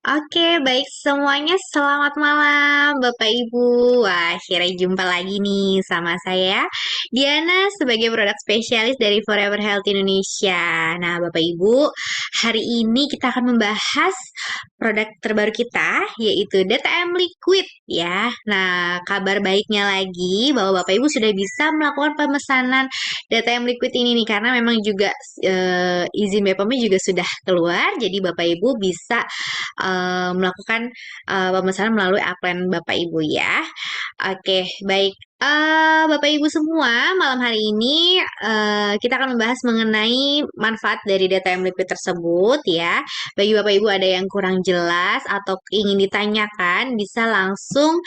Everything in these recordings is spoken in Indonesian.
Oke, baik semuanya. Selamat malam, Bapak Ibu. Wah, akhirnya jumpa lagi nih sama saya, Diana, sebagai produk spesialis dari Forever Health Indonesia. Nah, Bapak Ibu, hari ini kita akan membahas produk terbaru kita, yaitu DTM Liquid ya. Nah, kabar baiknya lagi bahwa Bapak Ibu sudah bisa melakukan pemesanan DTM Liquid ini nih, karena memang juga izin BPOM-nya juga sudah keluar, jadi Bapak Ibu bisa melakukan pemesanan melalui upline Bapak Ibu ya. Oke, baik. Bapak Ibu semua, malam hari ini kita akan membahas mengenai manfaat dari DTM Liquid tersebut ya. Bagi Bapak Ibu ada yang kurang jelas atau ingin ditanyakan, bisa langsung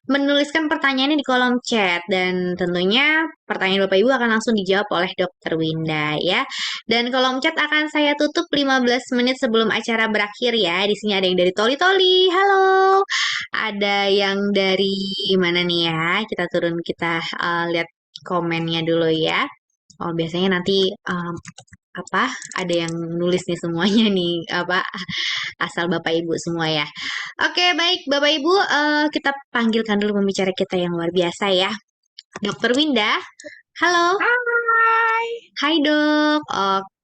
menuliskan pertanyaannya di kolom chat dan tentunya pertanyaan Bapak Ibu akan langsung dijawab oleh Dokter Winda ya. Dan kolom chat akan saya tutup 15 menit sebelum acara berakhir ya. Di sini ada yang dari Toli Toli. Halo. Ada yang dari mana nih ya? Kita turun kita lihat komennya dulu ya. Oh, biasanya nanti apa ada yang nulis nih semuanya nih apa asal Bapak Ibu semua ya. Oke, baik Bapak Ibu, kita panggilkan dulu pembicara kita yang luar biasa ya. Dokter Winda. Halo. Hai. Hai dok.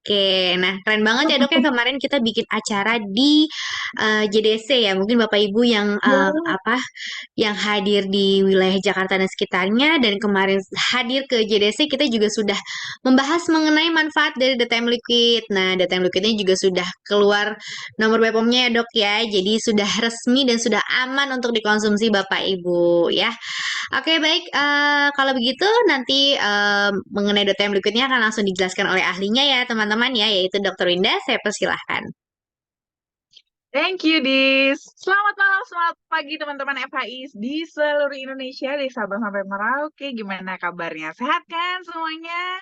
Oke, nah keren banget ya dok ya kemarin kita bikin acara di JDC ya. Mungkin Bapak Ibu yang Ya, apa yang hadir di wilayah Jakarta dan sekitarnya dan kemarin hadir ke JDC kita juga sudah membahas mengenai manfaat dari DTM Liquid. Nah, DTM Liquidnya juga sudah keluar nomor BPOM-nya ya dok ya. Jadi sudah resmi dan sudah aman untuk dikonsumsi Bapak Ibu ya. Oke, baik. Kalau begitu nanti mengenai DTM Liquidnya akan langsung dijelaskan oleh ahlinya ya teman-teman ya, yaitu Dokter Winda. Saya persilahkan. thank you, Dis. Selamat malam, selamat pagi teman-teman FHI di seluruh Indonesia, dari Sabang sampai Merauke. Gimana kabarnya? Sehat kan semuanya?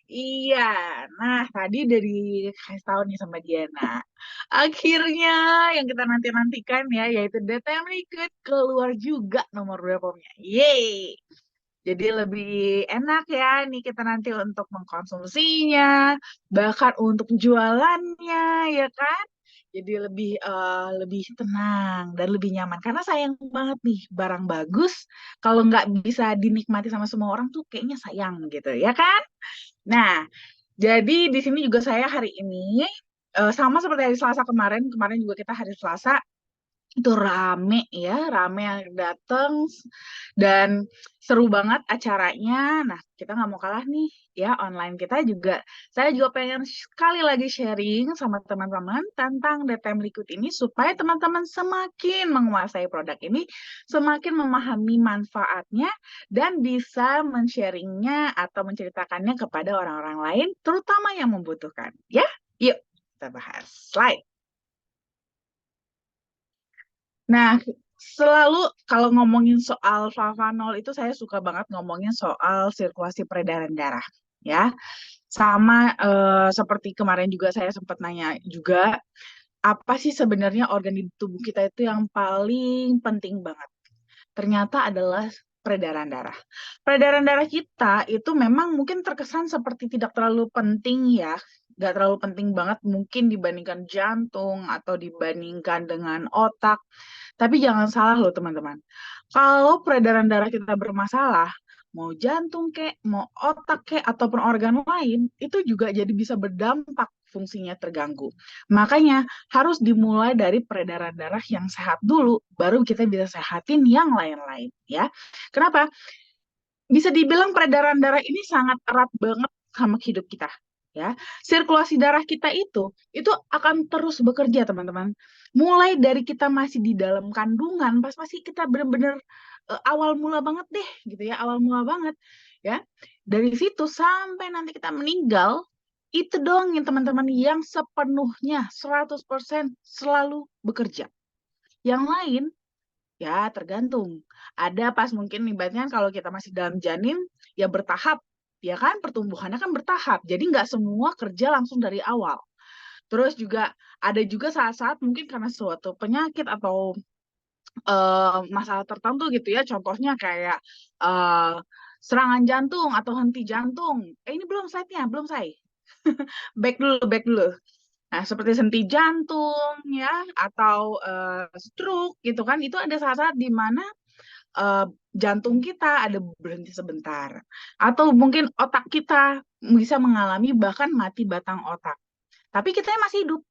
Iya. Nah, tadi dari kasih tahu nih sama Diana. Akhirnya yang kita nanti-nantikan ya, yaitu DTM Liquid keluar juga nomor BPOM-nya. Yeay. Jadi lebih enak ya nih kita nanti untuk mengkonsumsinya, bahkan untuk jualannya, ya kan? Jadi lebih tenang dan lebih nyaman. Karena sayang banget nih barang bagus kalau nggak bisa dinikmati sama semua orang tuh kayaknya sayang gitu, ya kan? Nah, jadi di sini juga saya hari ini sama seperti hari Selasa kemarin, kemarin juga kita hari Selasa itu rame ya, rame yang datang dan seru banget acaranya. Nah, kita nggak mau kalah nih ya, online kita juga. Saya juga pengen sekali lagi sharing sama teman-teman tentang DTM Liquid ini supaya teman-teman semakin menguasai produk ini, semakin memahami manfaatnya dan bisa men-sharingnya atau menceritakannya kepada orang-orang lain, terutama yang membutuhkan. Ya, yuk kita bahas. Slide. Nah, selalu kalau ngomongin soal flavanol itu saya suka banget ngomongin soal sirkulasi peredaran darah, ya. Sama seperti kemarin juga saya sempat nanya juga, apa sih sebenarnya organ di tubuh kita itu yang paling penting banget? Ternyata adalah peredaran darah. Peredaran darah kita itu memang mungkin terkesan seperti tidak terlalu penting ya, nggak terlalu penting banget mungkin dibandingkan jantung atau dibandingkan dengan otak. Tapi jangan salah loh teman-teman. Kalau peredaran darah kita bermasalah, mau jantung kek, mau otak kek, ataupun organ lain, itu juga jadi bisa berdampak fungsinya terganggu. Makanya harus dimulai dari peredaran darah yang sehat dulu, baru kita bisa sehatin yang lain-lain ya. Kenapa? Bisa dibilang peredaran darah ini sangat erat banget sama hidup kita ya. Sirkulasi darah kita itu akan terus bekerja teman-teman. Mulai dari kita masih di dalam kandungan, pas masih kita benar-benar awal mula banget deh gitu ya, awal mula banget ya. Dari situ sampai nanti kita meninggal, itu dong yang teman-teman yang sepenuhnya 100% selalu bekerja. Yang lain ya, tergantung. Ada pas mungkin ibaratnya kalau kita masih dalam janin, ya bertahap. Ya kan, pertumbuhannya kan bertahap. Jadi nggak semua kerja langsung dari awal. Terus juga ada juga saat-saat mungkin karena suatu penyakit atau masalah tertentu gitu ya. Contohnya kayak eh, serangan jantung atau henti jantung. Ini belum slide-nya, belum saya. Back dulu, back dulu. Nah, seperti senti jantung ya atau stroke gitu kan, itu ada saat-saat di mana eh, jantung kita ada berhenti sebentar, atau mungkin otak kita bisa mengalami bahkan mati batang otak. Tapi kita masih hidup.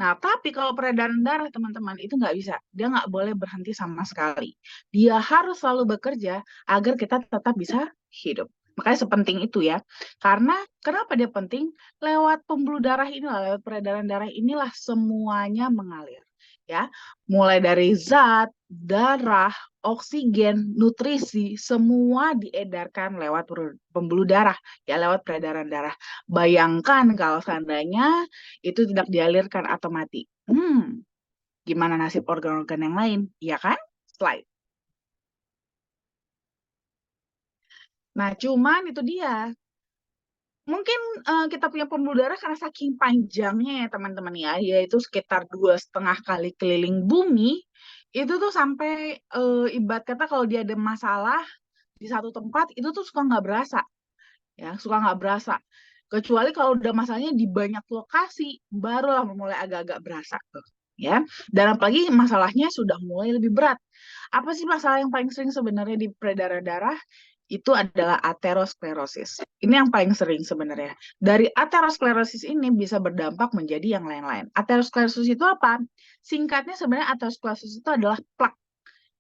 Nah, tapi kalau peredaran darah teman-teman itu nggak bisa, dia nggak boleh berhenti sama sekali. Dia harus selalu bekerja agar kita tetap bisa hidup. Makanya sepenting itu ya. Karena kenapa dia penting? Lewat pembuluh darah inilah, lewat peredaran darah inilah semuanya mengalir. Ya, mulai dari zat, darah, oksigen, nutrisi, semua diedarkan lewat pembuluh darah, ya lewat peredaran darah. Bayangkan kalau seandainya itu tidak dialirkan atau mati. Gimana nasib organ-organ yang lain? Iya kan? Slide. Nah, cuman itu dia. Mungkin kita punya pembuluh darah karena saking panjangnya ya teman-teman ya, yaitu sekitar 2,5 kali keliling bumi. Itu tuh sampai ibarat kata kalau dia ada masalah di satu tempat, itu tuh suka nggak berasa. Ya, suka nggak berasa. Kecuali kalau udah masalahnya di banyak lokasi, barulah mulai agak-agak berasa tuh. Ya, dan apalagi masalahnya sudah mulai lebih berat. Apa sih masalah yang paling sering sebenarnya di peredaran darah? Itu adalah aterosklerosis. Ini yang paling sering sebenarnya. Dari aterosklerosis ini bisa berdampak menjadi yang lain-lain. Aterosklerosis itu apa? Singkatnya sebenarnya aterosklerosis itu adalah plak,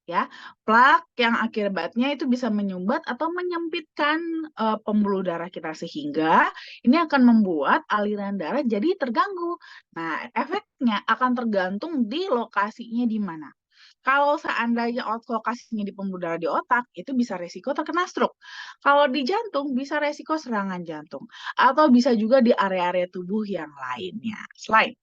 ya, plak yang akibatnya itu bisa menyumbat atau menyempitkan pembuluh darah kita sehingga ini akan membuat aliran darah jadi terganggu. Nah, efeknya akan tergantung di lokasinya di mana. Kalau seandainya lokasinya di pembuluh darah di otak, itu bisa resiko terkena stroke. Kalau di jantung, bisa resiko serangan jantung. Atau bisa juga di area-area tubuh yang lainnya. Slide.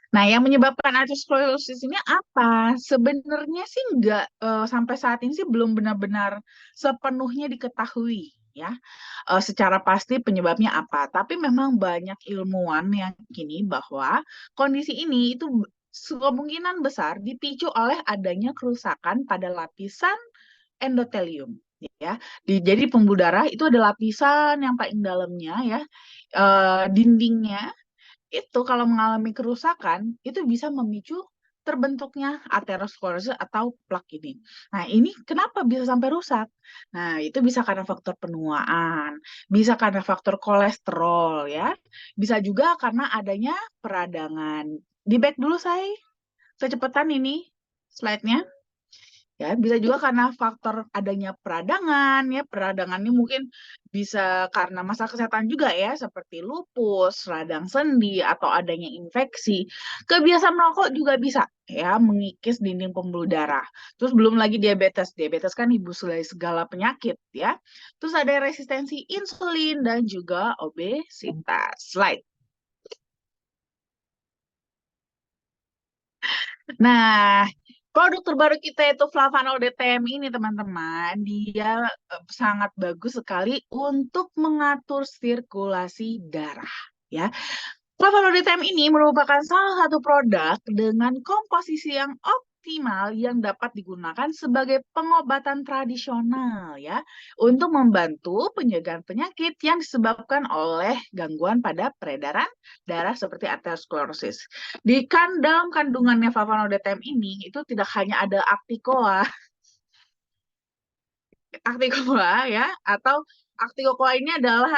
Nah, yang menyebabkan aterosklerosis ini apa? Sebenarnya sih nggak sampai saat ini sih belum benar-benar sepenuhnya diketahui ya secara pasti penyebabnya apa. Tapi memang banyak ilmuwan yang kini bahwa kondisi ini itu kemungkinan besar dipicu oleh adanya kerusakan pada lapisan endotelium. Ya, jadi pembuluh darah itu ada lapisan yang paling dalamnya ya, dindingnya itu kalau mengalami kerusakan itu bisa memicu terbentuknya aterosklerosis atau plak ini. Nah, ini kenapa bisa sampai rusak? Nah, itu bisa karena faktor penuaan, bisa karena faktor kolesterol ya, bisa juga karena adanya peradangan. Di back dulu saya, kecepatan ini slide-nya. Ya, bisa juga karena faktor adanya peradangan ya. Peradangan ini mungkin bisa karena masalah kesehatan juga ya, seperti lupus, radang sendi atau adanya infeksi. Kebiasaan merokok juga bisa ya mengikis dinding pembuluh darah. Terus belum lagi diabetes. Diabetes kan ibu dari segala penyakit ya. Terus ada resistensi insulin dan juga obesitas. Slide. Nah, produk terbaru kita itu Flavanol DTM ini teman-teman, dia sangat bagus sekali untuk mengatur sirkulasi darah. Ya, Flavanol DTM ini merupakan salah satu produk dengan komposisi yang optimal yang dapat digunakan sebagai pengobatan tradisional ya untuk membantu pencegahan penyakit yang disebabkan oleh gangguan pada peredaran darah seperti aterosklerosis. Dalam kandungannya Flavanol DTM ini itu tidak hanya ada Acticoa, Acticoa ya, atau Acticoa ini adalah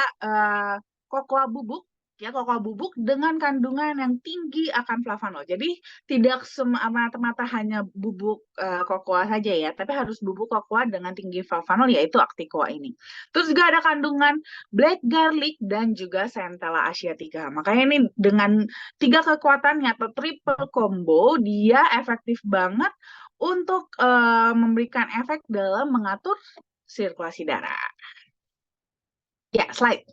kokoa bubuk ya, kokoa bubuk dengan kandungan yang tinggi akan flavanol. Jadi tidak semata-mata hanya bubuk kokoa saja ya, tapi harus bubuk kokoa dengan tinggi flavanol yaitu Acticoa ini. Terus juga ada kandungan black garlic dan juga Centella asiatica. Makanya ini dengan tiga kekuatannya atau triple combo dia efektif banget untuk memberikan efek dalam mengatur sirkulasi darah. Ya, slide.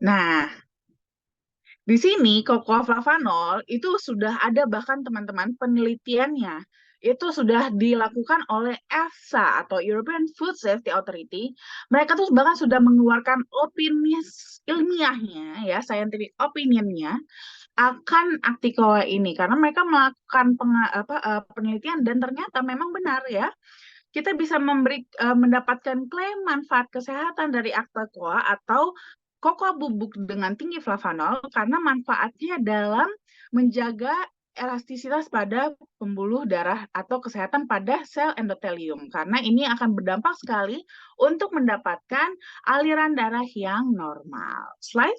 Nah, di sini cocoa flavanol itu sudah ada bahkan teman-teman penelitiannya. Itu sudah dilakukan oleh EFSA atau European Food Safety Authority. Mereka tuh bahkan sudah mengeluarkan opini ilmiahnya ya, scientific opinionnya akan Acticoa ini karena mereka melakukan penelitian dan ternyata memang benar ya kita bisa mendapatkan klaim manfaat kesehatan dari Acticoa atau kokoa bubuk dengan tinggi flavanol karena manfaatnya dalam menjaga elastisitas pada pembuluh darah atau kesehatan pada sel endotelium karena ini akan berdampak sekali untuk mendapatkan aliran darah yang normal. Slide.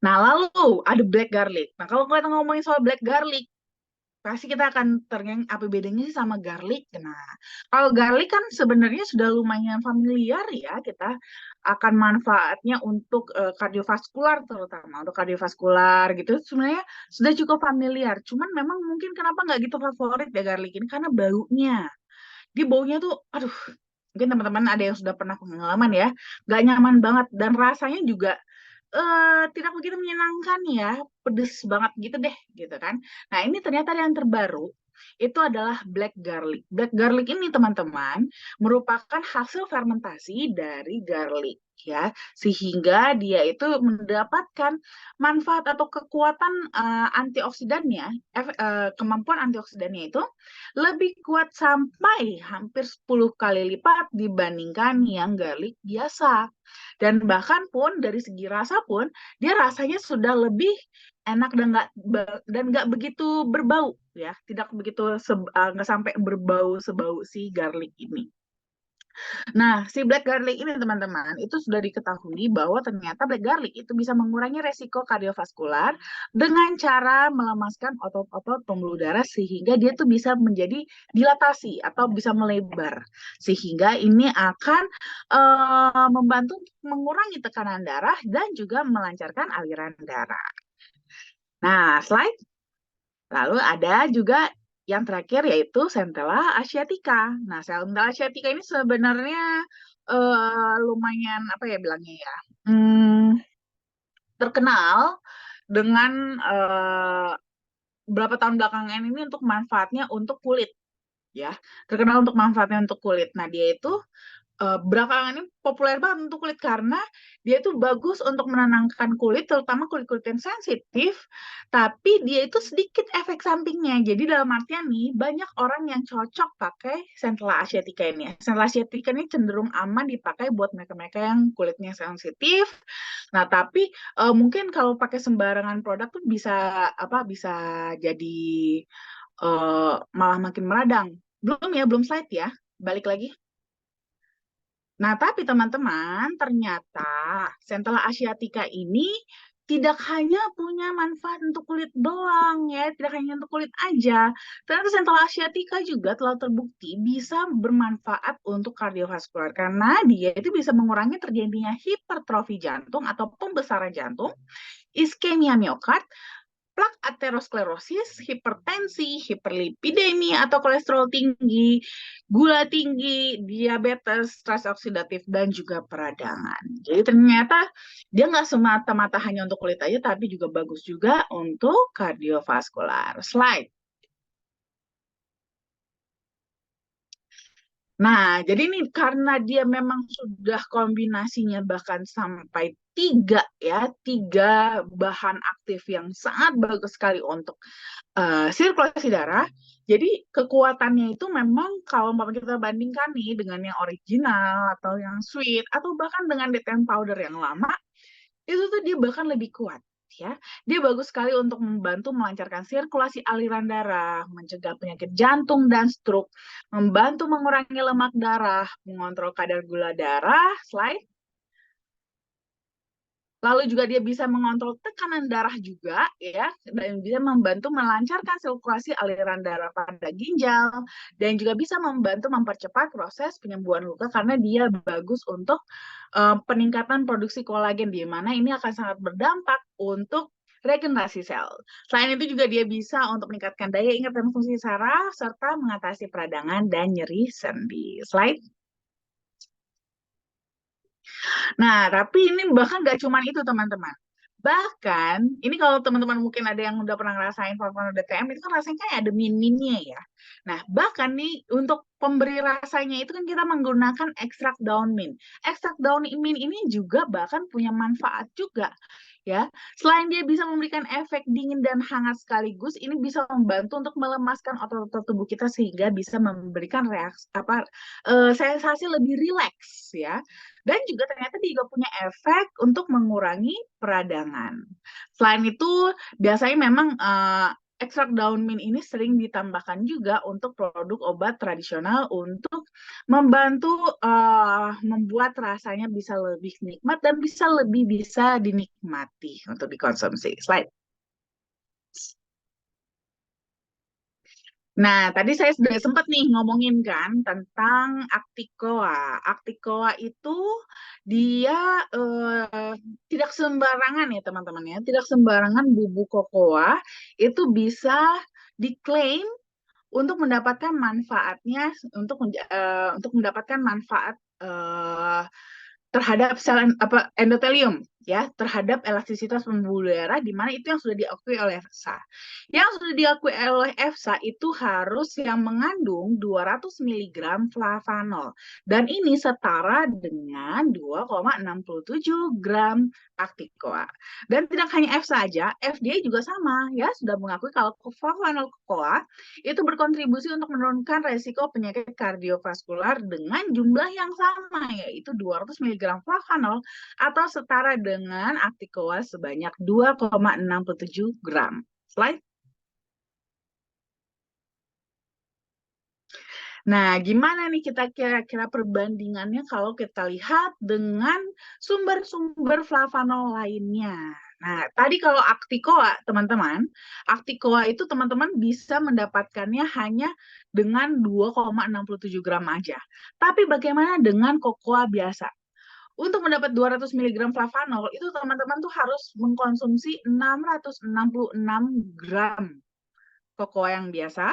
Nah, lalu ada black garlic. Nah, kalau kita ngomongin soal black garlic, pasti kita akan terngiang apa bedanya sih sama garlic. Nah, kalau garlic kan sebenarnya sudah lumayan familiar ya kita akan manfaatnya untuk kardiovaskular terutama untuk kardiovaskular gitu sebenarnya sudah cukup familiar. Cuman memang mungkin kenapa nggak gitu favorit ya garlic ini karena baunya. Dia baunya tuh, aduh, mungkin teman-teman ada yang sudah pernah pengalaman ya, nggak nyaman banget dan rasanya juga tidak begitu menyenangkan ya, pedes banget gitu deh, gitu kan. Nah, ini ternyata yang terbaru itu adalah black garlic. Black garlic ini teman-teman merupakan hasil fermentasi dari garlic ya, sehingga dia itu mendapatkan manfaat atau kekuatan antioksidannya, kemampuan antioksidannya itu lebih kuat sampai hampir 10 kali lipat dibandingkan yang garlic biasa. Dan bahkan pun dari segi rasa pun dia rasanya sudah lebih enak dan nggak begitu berbau ya, tidak begitu nggak sampai berbau sebau si garlic ini. Nah, si black garlic ini teman-teman, itu sudah diketahui bahwa ternyata black garlic itu bisa mengurangi resiko kardiovaskular dengan cara melemaskan otot-otot pembuluh darah sehingga dia tuh bisa menjadi dilatasi atau bisa melebar. Sehingga ini akan membantu mengurangi tekanan darah dan juga melancarkan aliran darah. Nah, slide. Lalu ada juga yang terakhir yaitu Centella asiatica. Nah, Centella asiatica ini sebenarnya lumayan apa ya bilangnya ya, terkenal dengan beberapa tahun belakangan ini untuk manfaatnya untuk kulit ya, terkenal untuk manfaatnya untuk kulit. Nah, dia itu belakangan ini populer banget untuk kulit karena dia itu bagus untuk menenangkan kulit, terutama kulit-kulit yang sensitif, tapi dia itu sedikit efek sampingnya. Jadi dalam artian nih, banyak orang yang cocok pakai Centella asiatica ini. Centella asiatica ini cenderung aman dipakai buat mereka-mereka yang kulitnya sensitif. Nah, tapi mungkin kalau pakai sembarangan produk tuh bisa bisa jadi malah makin meradang. Belum ya, belum slide ya. Balik lagi. Nah, tapi teman-teman, ternyata Centella asiatica ini tidak hanya punya manfaat untuk kulit doang ya, tidak hanya untuk kulit aja. Ternyata Centella asiatica juga telah terbukti bisa bermanfaat untuk kardiovaskular karena dia itu bisa mengurangi terjadinya hipertrofi jantung atau pembesaran jantung, iskemia miokard, plak aterosklerosis, hipertensi, hiperlipidemi atau kolesterol tinggi, gula tinggi, diabetes, stres oksidatif, dan juga peradangan. Jadi ternyata dia nggak semata-mata hanya untuk kulit aja, tapi juga bagus juga untuk kardiovaskular. Slide. Nah, jadi ini karena dia memang sudah kombinasinya bahkan sampai tiga ya, tiga bahan aktif yang sangat bagus sekali untuk sirkulasi darah. Jadi kekuatannya itu memang kalau kita bandingkan nih dengan yang original atau yang sweet atau bahkan dengan DTM powder yang lama, itu tuh dia bahkan lebih kuat ya. Dia bagus sekali untuk membantu melancarkan sirkulasi aliran darah, mencegah penyakit jantung dan stroke, membantu mengurangi lemak darah, mengontrol kadar gula darah, slide. Lalu juga dia bisa mengontrol tekanan darah juga ya dan bisa membantu melancarkan sirkulasi aliran darah pada ginjal dan juga bisa membantu mempercepat proses penyembuhan luka karena dia bagus untuk peningkatan produksi kolagen di mana ini akan sangat berdampak untuk regenerasi sel. Selain itu juga dia bisa untuk meningkatkan daya ingat dan fungsi saraf serta mengatasi peradangan dan nyeri sendi. Slide. Nah, tapi ini bahkan nggak cuma itu, teman-teman. Bahkan, ini kalau teman-teman mungkin ada yang udah pernah ngerasain Valvano DTM, itu kan rasanya kayak ada min-minnya ya. Nah, bahkan nih untuk pemberi rasanya itu kan kita menggunakan ekstrak daun mint. Ekstrak daun mint ini juga bahkan punya manfaat juga ya. Selain dia bisa memberikan efek dingin dan hangat sekaligus, ini bisa membantu untuk melemaskan otot-otot tubuh kita sehingga bisa memberikan reaksi sensasi lebih rileks ya. Dan juga ternyata dia juga punya efek untuk mengurangi peradangan. Selain itu, biasanya memang ekstrak daun mint ini sering ditambahkan juga untuk produk obat tradisional untuk membantu membuat rasanya bisa lebih nikmat dan bisa dinikmati untuk dikonsumsi. Slide. Nah, tadi saya sudah sempat nih ngomongin kan tentang Acticoa. Acticoa itu dia tidak sembarangan ya teman-teman ya. Tidak sembarangan bubuk kokoa itu bisa diklaim untuk mendapatkan manfaatnya untuk mendapatkan manfaat terhadap endotelium ya, terhadap elastisitas pembuluh darah di mana itu yang sudah diakui oleh EFSA. Yang sudah diakui oleh EFSA itu harus yang mengandung 200 mg flavanol dan ini setara dengan 2,67 gram Acticoa. Dan tidak hanya EFSA aja, FDA juga sama ya, sudah mengakui kalau flavanol cocoa itu berkontribusi untuk menurunkan resiko penyakit kardiovaskular dengan jumlah yang sama, yaitu 200 mg flavanol atau setara dengan Acticoa sebanyak 2,67 gram. Slide. Nah, gimana nih kita kira-kira perbandingannya kalau kita lihat dengan sumber-sumber flavanol lainnya? Nah, tadi kalau Acticoa, teman-teman, Acticoa itu teman-teman bisa mendapatkannya hanya dengan 2,67 gram aja. Tapi bagaimana dengan cocoa biasa? Untuk mendapat 200 mg flavanol, itu teman-teman tuh harus mengkonsumsi 666 gram cocoa yang biasa,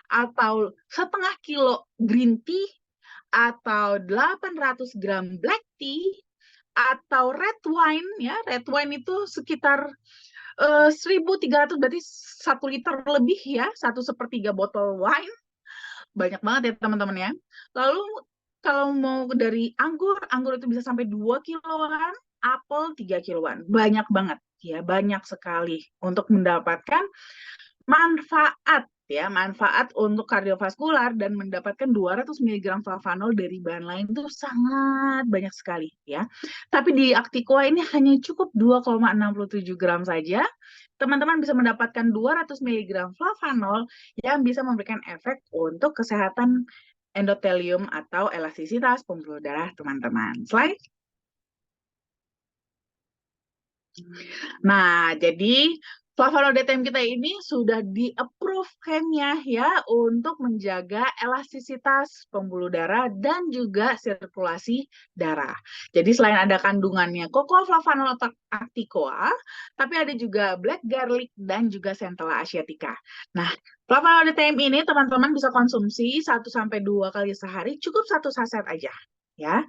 atau setengah kilo green tea, atau 800 gram black tea, atau red wine ya. Red wine itu sekitar 1.300, berarti 1 liter lebih ya, 1/3 botol wine. Banyak banget ya teman-teman ya. Lalu kalau mau dari anggur, anggur itu bisa sampai 2 kiloan, apel 3 kiloan. Banyak banget ya, banyak sekali untuk mendapatkan manfaat ya, manfaat untuk kardiovaskular dan mendapatkan 200 mg flavanol dari bahan lain itu sangat banyak sekali ya. Tapi di Acticoa ini hanya cukup 2,67 gram saja. Teman-teman bisa mendapatkan 200 mg flavanol yang bisa memberikan efek untuk kesehatan endotelium atau elastisitas pembuluh darah teman-teman. Slide. Nah, jadi flavanol DTM kita ini sudah di-approve claim-nya ya untuk menjaga elastisitas pembuluh darah dan juga sirkulasi darah. Jadi selain ada kandungannya cocoa flavanol atau Acticoa, tapi ada juga black garlic dan juga Centella asiatica. Nah, flavanol DTM ini teman-teman bisa konsumsi 1 sampai 2 kali sehari, cukup 1 saset aja ya.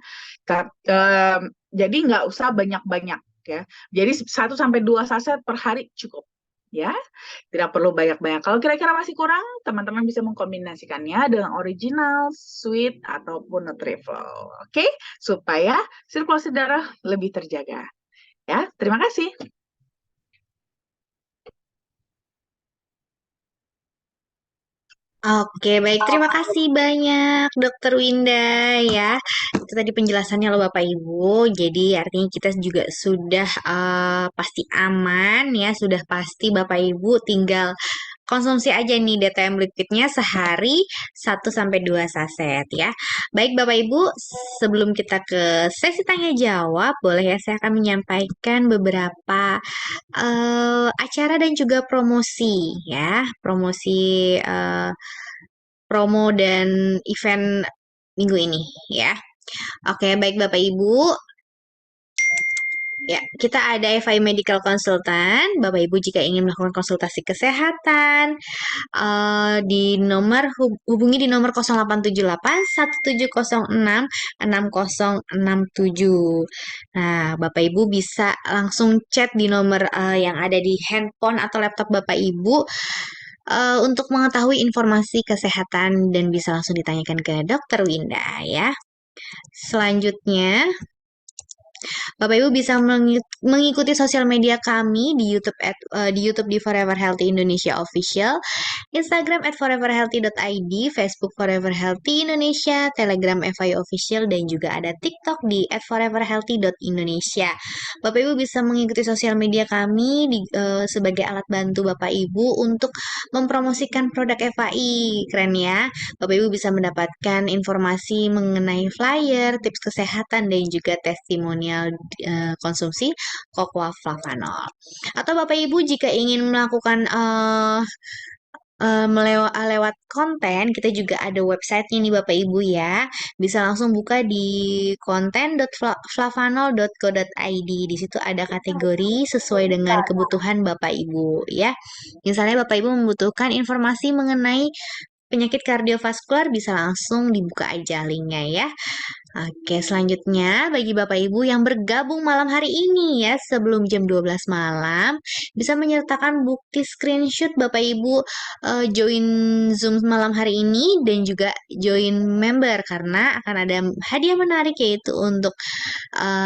Jadi nggak usah banyak-banyak ya. Jadi 1 sampai 2 saset per hari cukup. Ya, tidak perlu banyak-banyak. Kalau kira-kira masih kurang, teman-teman bisa mengkombinasikannya dengan original, sweet, ataupun Nutriflo. Oke, supaya sirkulasi darah lebih terjaga. Ya, terima kasih. Oke, baik. Terima kasih banyak, Dokter Winda ya. Itu tadi penjelasannya loh Bapak Ibu. Jadi artinya kita juga sudah pasti aman ya, sudah pasti Bapak Ibu tinggal konsumsi aja nih DTM liquidnya sehari 1 sampai 2 saset ya. Baik Bapak Ibu, sebelum kita ke sesi tanya jawab, boleh ya saya akan menyampaikan beberapa acara dan juga promosi ya, promosi promo dan event minggu ini ya. Oke, baik Bapak Ibu. Ya, kita ada FI Medical Consultant. Bapak Ibu jika ingin melakukan konsultasi kesehatan, di hubungi di nomor 0878 1706 6067. Nah, Bapak Ibu bisa langsung chat di nomor yang ada di handphone atau laptop Bapak Ibu untuk mengetahui informasi kesehatan dan bisa langsung ditanyakan ke Dokter Winda ya. Selanjutnya, Bapak Ibu bisa mengikuti sosial media kami di YouTube di Forever Healthy Indonesia Official, Instagram @foreverhealthy.id, Facebook Forever Healthy Indonesia, Telegram FI Official, dan juga ada TikTok di @foreverhealthy.indonesia. Bapak Ibu bisa mengikuti sosial media kami sebagai alat bantu Bapak Ibu untuk mempromosikan produk FAI. Keren ya. Bapak Ibu bisa mendapatkan informasi mengenai flyer, tips kesehatan, dan juga testimonial konsumsi Cocoa Flavanol. Atau Bapak Ibu jika ingin melakukan lewat konten, kita juga ada websitenya nih Bapak Ibu ya. Bisa langsung buka di konten.flavanol.co.id. Di situ ada kategori sesuai dengan kebutuhan Bapak Ibu ya. Misalnya Bapak Ibu membutuhkan informasi mengenai penyakit kardiovaskular, bisa langsung dibuka aja linknya ya. Oke, selanjutnya bagi Bapak Ibu yang bergabung malam hari ini ya, sebelum jam 12 malam, bisa menyertakan bukti screenshot Bapak Ibu join Zoom malam hari ini dan juga join member karena akan ada hadiah menarik yaitu untuk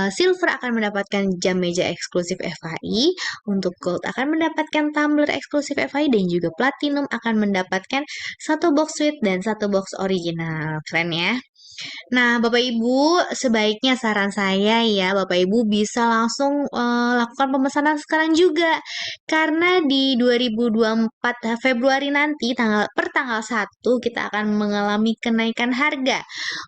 silver akan mendapatkan jam meja eksklusif FHI, untuk gold akan mendapatkan tumbler eksklusif FHI dan juga platinum akan mendapatkan satu box suite dan satu box original. Keren ya. Nah, Bapak Ibu, sebaiknya saran saya ya, Bapak Ibu bisa langsung lakukan pemesanan sekarang juga. Karena di 2024 Februari nanti per tanggal 1 kita akan mengalami kenaikan harga.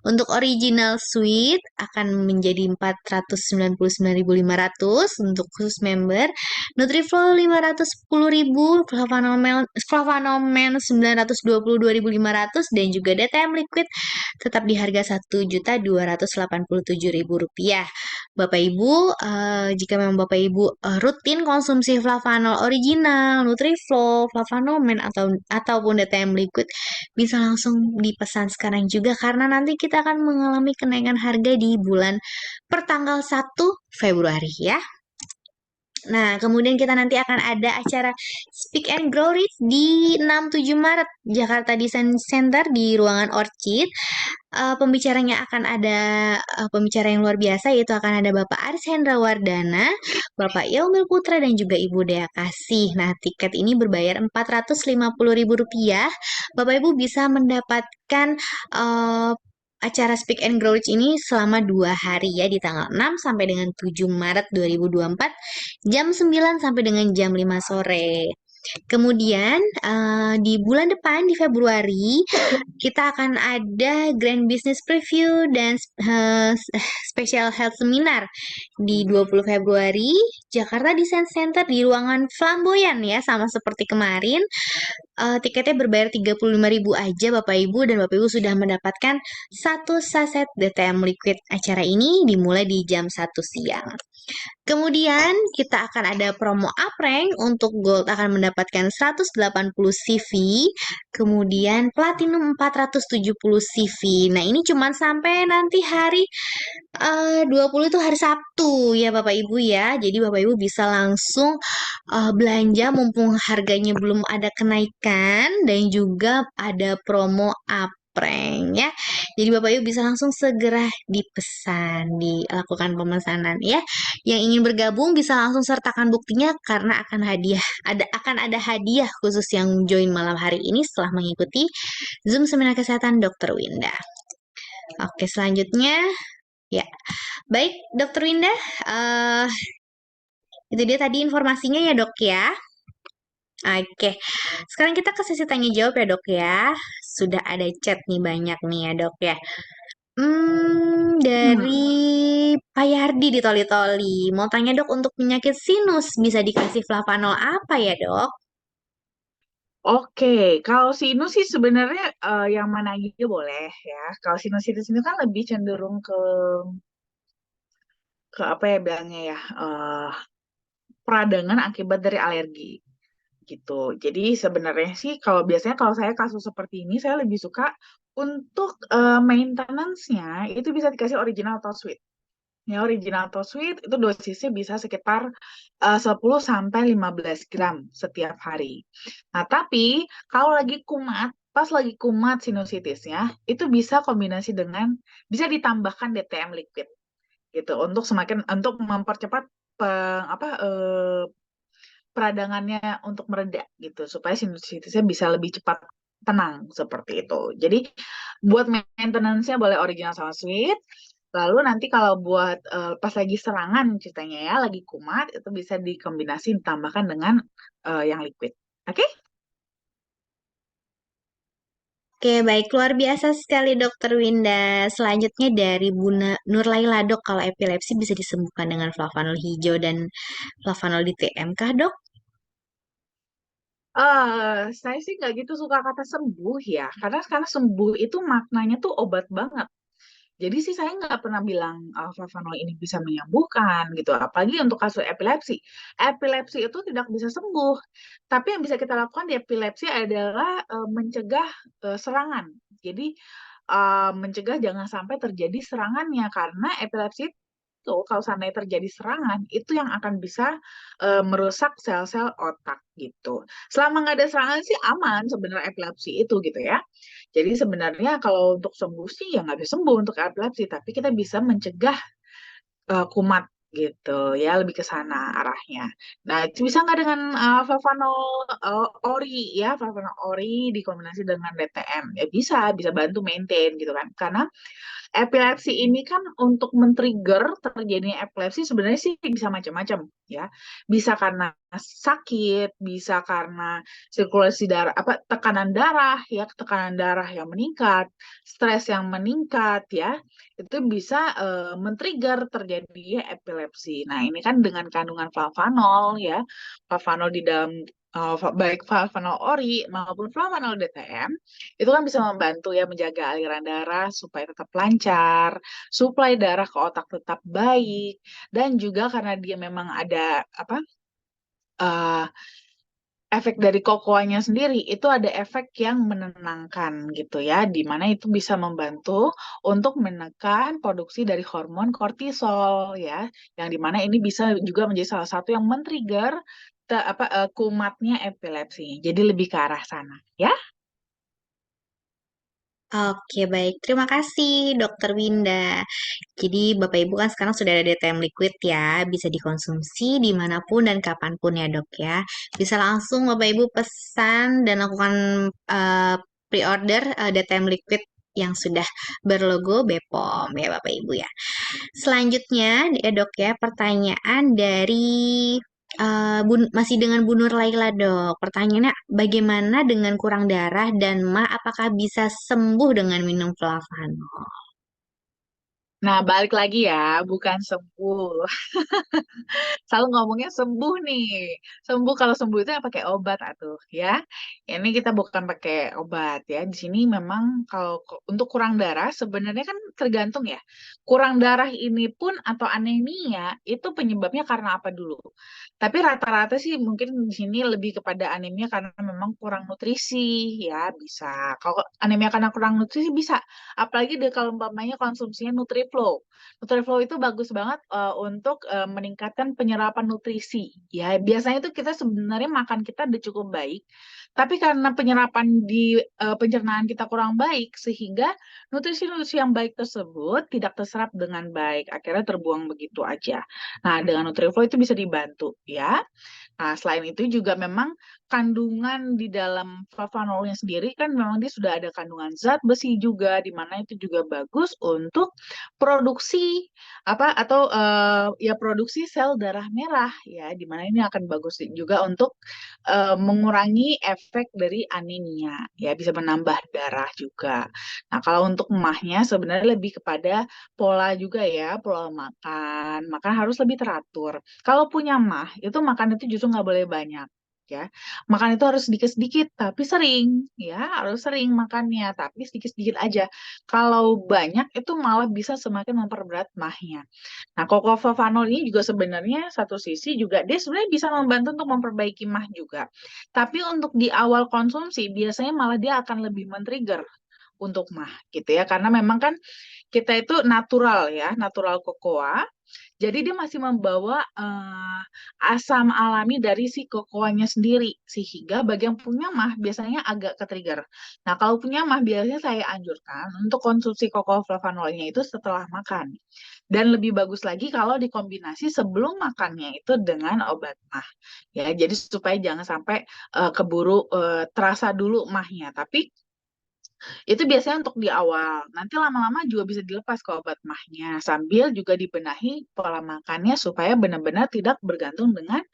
Untuk original suite akan menjadi 499.500 untuk khusus member, Nutriflow 510.000, Flavanomen 922.500 dan juga DTM Liquid tetap di harga Rp1.287.000. Bapak Ibu, jika memang Bapak Ibu rutin konsumsi Flavanol original, Nutriflow, Flavanomen ataupun DTM Liquid, bisa langsung dipesan sekarang juga karena nanti kita akan mengalami kenaikan harga di bulan pertanggal 1 Februari ya. Nah, kemudian kita nanti akan ada acara Speak and Grow Rich di 6-7 Maret Jakarta Design Center di ruangan Orchid. Pembicaranya akan ada pembicara yang luar biasa yaitu akan ada Bapak Aris Hendra Wardana, Bapak Ilmil Putra dan juga Ibu Dea Kasih. Nah, tiket ini berbayar Rp450.000. Bapak Ibu bisa mendapatkan uh, acara Speak and Grow Rich ini selama 2 hari ya di tanggal 6 sampai dengan 7 Maret 2024 jam 9 sampai dengan jam 5 sore. Kemudian di bulan depan di Februari kita akan ada Grand Business Preview dan Special Health Seminar di 20 Februari Jakarta Design Center di ruangan Flamboyan ya sama seperti kemarin. Tiketnya berbayar 35.000 aja Bapak Ibu dan Bapak Ibu sudah mendapatkan satu saset DTM Liquid. Acara ini dimulai di jam 1 siang. Kemudian kita akan ada promo uprank untuk gold akan mendapatkan 180 CV, kemudian platinum 470 CV. Nah, ini cuma sampai nanti hari 20 itu hari Sabtu ya Bapak Ibu ya. Jadi Bapak Ibu bisa langsung belanja mumpung harganya belum ada kenaikan dan juga ada promo prank ya. Jadi Bapak Ibu bisa langsung segera dilakukan pemesanan ya. Yang ingin bergabung bisa langsung sertakan buktinya karena akan ada hadiah khusus yang join malam hari ini setelah mengikuti Zoom Seminar Kesehatan Dr. Winda. Oke, selanjutnya ya. Baik, Dr. Winda, eh itu dia tadi informasinya ya, Dok ya. Oke, sekarang kita ke sesi tanya jawab ya dok ya. Sudah ada chat nih banyak nih ya dok ya. Dari Hmm, Pak Yardi di Toli-Toli. Mau tanya dok untuk penyakit sinus bisa dikasih flavanol apa ya dok? oke, kalau sinus sih sebenarnya yang mana aja boleh ya. Kalau sinusitis ini kan lebih cenderung ke ke apa ya bilangnya ya, peradangan akibat dari alergi gitu. Jadi sebenarnya sih kalau biasanya kalau saya kasus seperti ini saya lebih suka untuk maintenance-nya itu bisa dikasih original atau sweet. Ya, original atau sweet itu dosisnya bisa sekitar 10 sampai 15 gram setiap hari. Nah, tapi kalau lagi kumat, pas lagi kumat sinusitisnya, itu bisa kombinasi dengan bisa ditambahkan DTM liquid gitu untuk mempercepat peradangannya untuk mereda gitu supaya sinusitisnya bisa lebih cepat tenang seperti itu. Jadi buat maintenance-nya boleh original sama sweet. Lalu nanti kalau buat pas lagi serangan ceritanya ya, lagi kumat itu bisa dikombinasi ditambahkan dengan yang liquid. Oke? Oke, baik. Luar biasa sekali Dokter Winda. Selanjutnya dari Nurlaila dok, kalau epilepsi bisa disembuhkan dengan flavanol hijau dan flavanol DTM kah dok? Saya sih nggak gitu suka kata sembuh ya, karena sembuh itu maknanya tuh obat banget. Jadi sih saya nggak pernah bilang Flavanol ini bisa menyembuhkan gitu. Apalagi untuk kasus epilepsi. Epilepsi itu tidak bisa sembuh. Tapi yang bisa kita lakukan di epilepsi adalah mencegah serangan. Jadi mencegah jangan sampai terjadi serangannya karena epilepsi itu kalau seandainya terjadi serangan itu yang akan bisa merusak sel-sel otak gitu. Selama nggak ada serangan sih aman sebenarnya epilepsi itu gitu ya. Jadi sebenarnya kalau untuk sembuh sih ya nggak bisa sembuh untuk epilepsi, tapi kita bisa mencegah kumat gitu ya, lebih ke sana arahnya. Nah, itu bisa nggak dengan Flavanol ori ya, Flavanol ori dikombinasi dengan DTM? Ya bisa, bisa bantu maintain gitu kan. Karena epilepsi ini kan untuk men-trigger terjadinya epilepsi sebenarnya sih bisa macam-macam ya. Bisa karena sakit, bisa karena sirkulasi darah apa tekanan darah ya, tekanan darah yang meningkat, stres yang meningkat ya. Itu bisa men-trigger terjadinya epilepsi. Nah, ini kan dengan kandungan flavanol ya. Flavanol di dalam baik flavanol ori maupun flavanol DTM itu kan bisa membantu ya menjaga aliran darah supaya tetap lancar, suplai darah ke otak tetap baik, dan juga karena dia memang ada apa eh, efek dari kokoanya sendiri itu ada efek yang menenangkan gitu ya, di mana itu bisa membantu untuk menekan produksi dari hormon kortisol ya, yang di mana ini bisa juga menjadi salah satu yang men-trigger kumatnya epilepsi. Jadi lebih ke arah sana ya. Oke, baik. Terima kasih, Dokter Winda. Jadi, Bapak Ibu kan sekarang sudah ada DTM liquid ya, bisa dikonsumsi dimanapun dan kapanpun ya, Dok ya. Bisa langsung Bapak Ibu pesan dan lakukan eh, pre-order DTM liquid yang sudah berlogo BPOM ya, Bapak Ibu ya. Selanjutnya, ya Dok ya, pertanyaan dari masih dengan Bu Nur Laila Dok. Pertanyaannya, bagaimana dengan kurang darah dan mah apakah bisa sembuh dengan minum flavanol? Nah, balik lagi ya, bukan sembuh. Selalu ngomongnya sembuh nih. Sembuh kalau sembuh itu yang pakai obat atuh ya. Ini kita bukan pakai obat ya. Di sini memang kalau untuk kurang darah sebenarnya kan tergantung ya. Kurang darah ini pun atau anemia itu penyebabnya karena apa dulu? Tapi rata-rata sih mungkin di sini lebih kepada anemia karena memang kurang nutrisi ya bisa. Kalau anemia karena kurang nutrisi bisa. Apalagi deh kalau umpamanya konsumsinya Nutriflow. Nutriflow itu bagus banget untuk meningkatkan penyerapan nutrisi. Ya, biasanya itu kita sebenarnya makan kita udah cukup baik, tapi karena penyerapan di pencernaan kita kurang baik, sehingga nutrisi-nutrisi yang baik tersebut tidak terserap dengan baik, akhirnya terbuang begitu aja. Nah, dengan Nutriflow itu bisa dibantu ya. Nah, selain itu juga memang kandungan di dalam flavanolnya sendiri kan memang dia sudah ada kandungan zat besi juga, di mana itu juga bagus untuk produksi atau ya produksi sel darah merah ya, di mana ini akan bagus juga untuk mengurangi efek dari anemia ya, bisa menambah darah juga. Nah, kalau untuk emahnya sebenarnya lebih kepada pola juga ya, pola makan. Makan harus lebih teratur. Kalau punya mah, itu makan itu justru nggak boleh banyak. ya. Makan itu harus sedikit-sedikit, tapi sering, ya, harus sering makannya, tapi sedikit-sedikit aja. Kalau banyak itu malah bisa semakin memperberat mahnya. Nah, Ketoprofanol ini juga sebenarnya satu sisi juga dia sebenarnya bisa membantu untuk memperbaiki mah juga. Tapi untuk di awal konsumsi biasanya malah dia akan lebih men-trigger untuk mah gitu ya. Karena memang kan kita itu natural ya, natural kokoa. Jadi dia masih membawa asam alami dari si kokoanya sendiri, sehingga bagi yang punya mah biasanya agak ke-trigger. Nah, kalau punya mah biasanya saya anjurkan untuk konsumsi ketoprofanolnya itu setelah makan. Dan lebih bagus lagi kalau dikombinasi sebelum makannya itu dengan obat mah. Ya, jadi supaya jangan sampai keburu terasa dulu mahnya. Tapi itu biasanya untuk di awal. Nanti lama-lama juga bisa dilepas ke obat mahnya. Sambil juga dibenahi pola makannya supaya benar-benar tidak bergantung dengan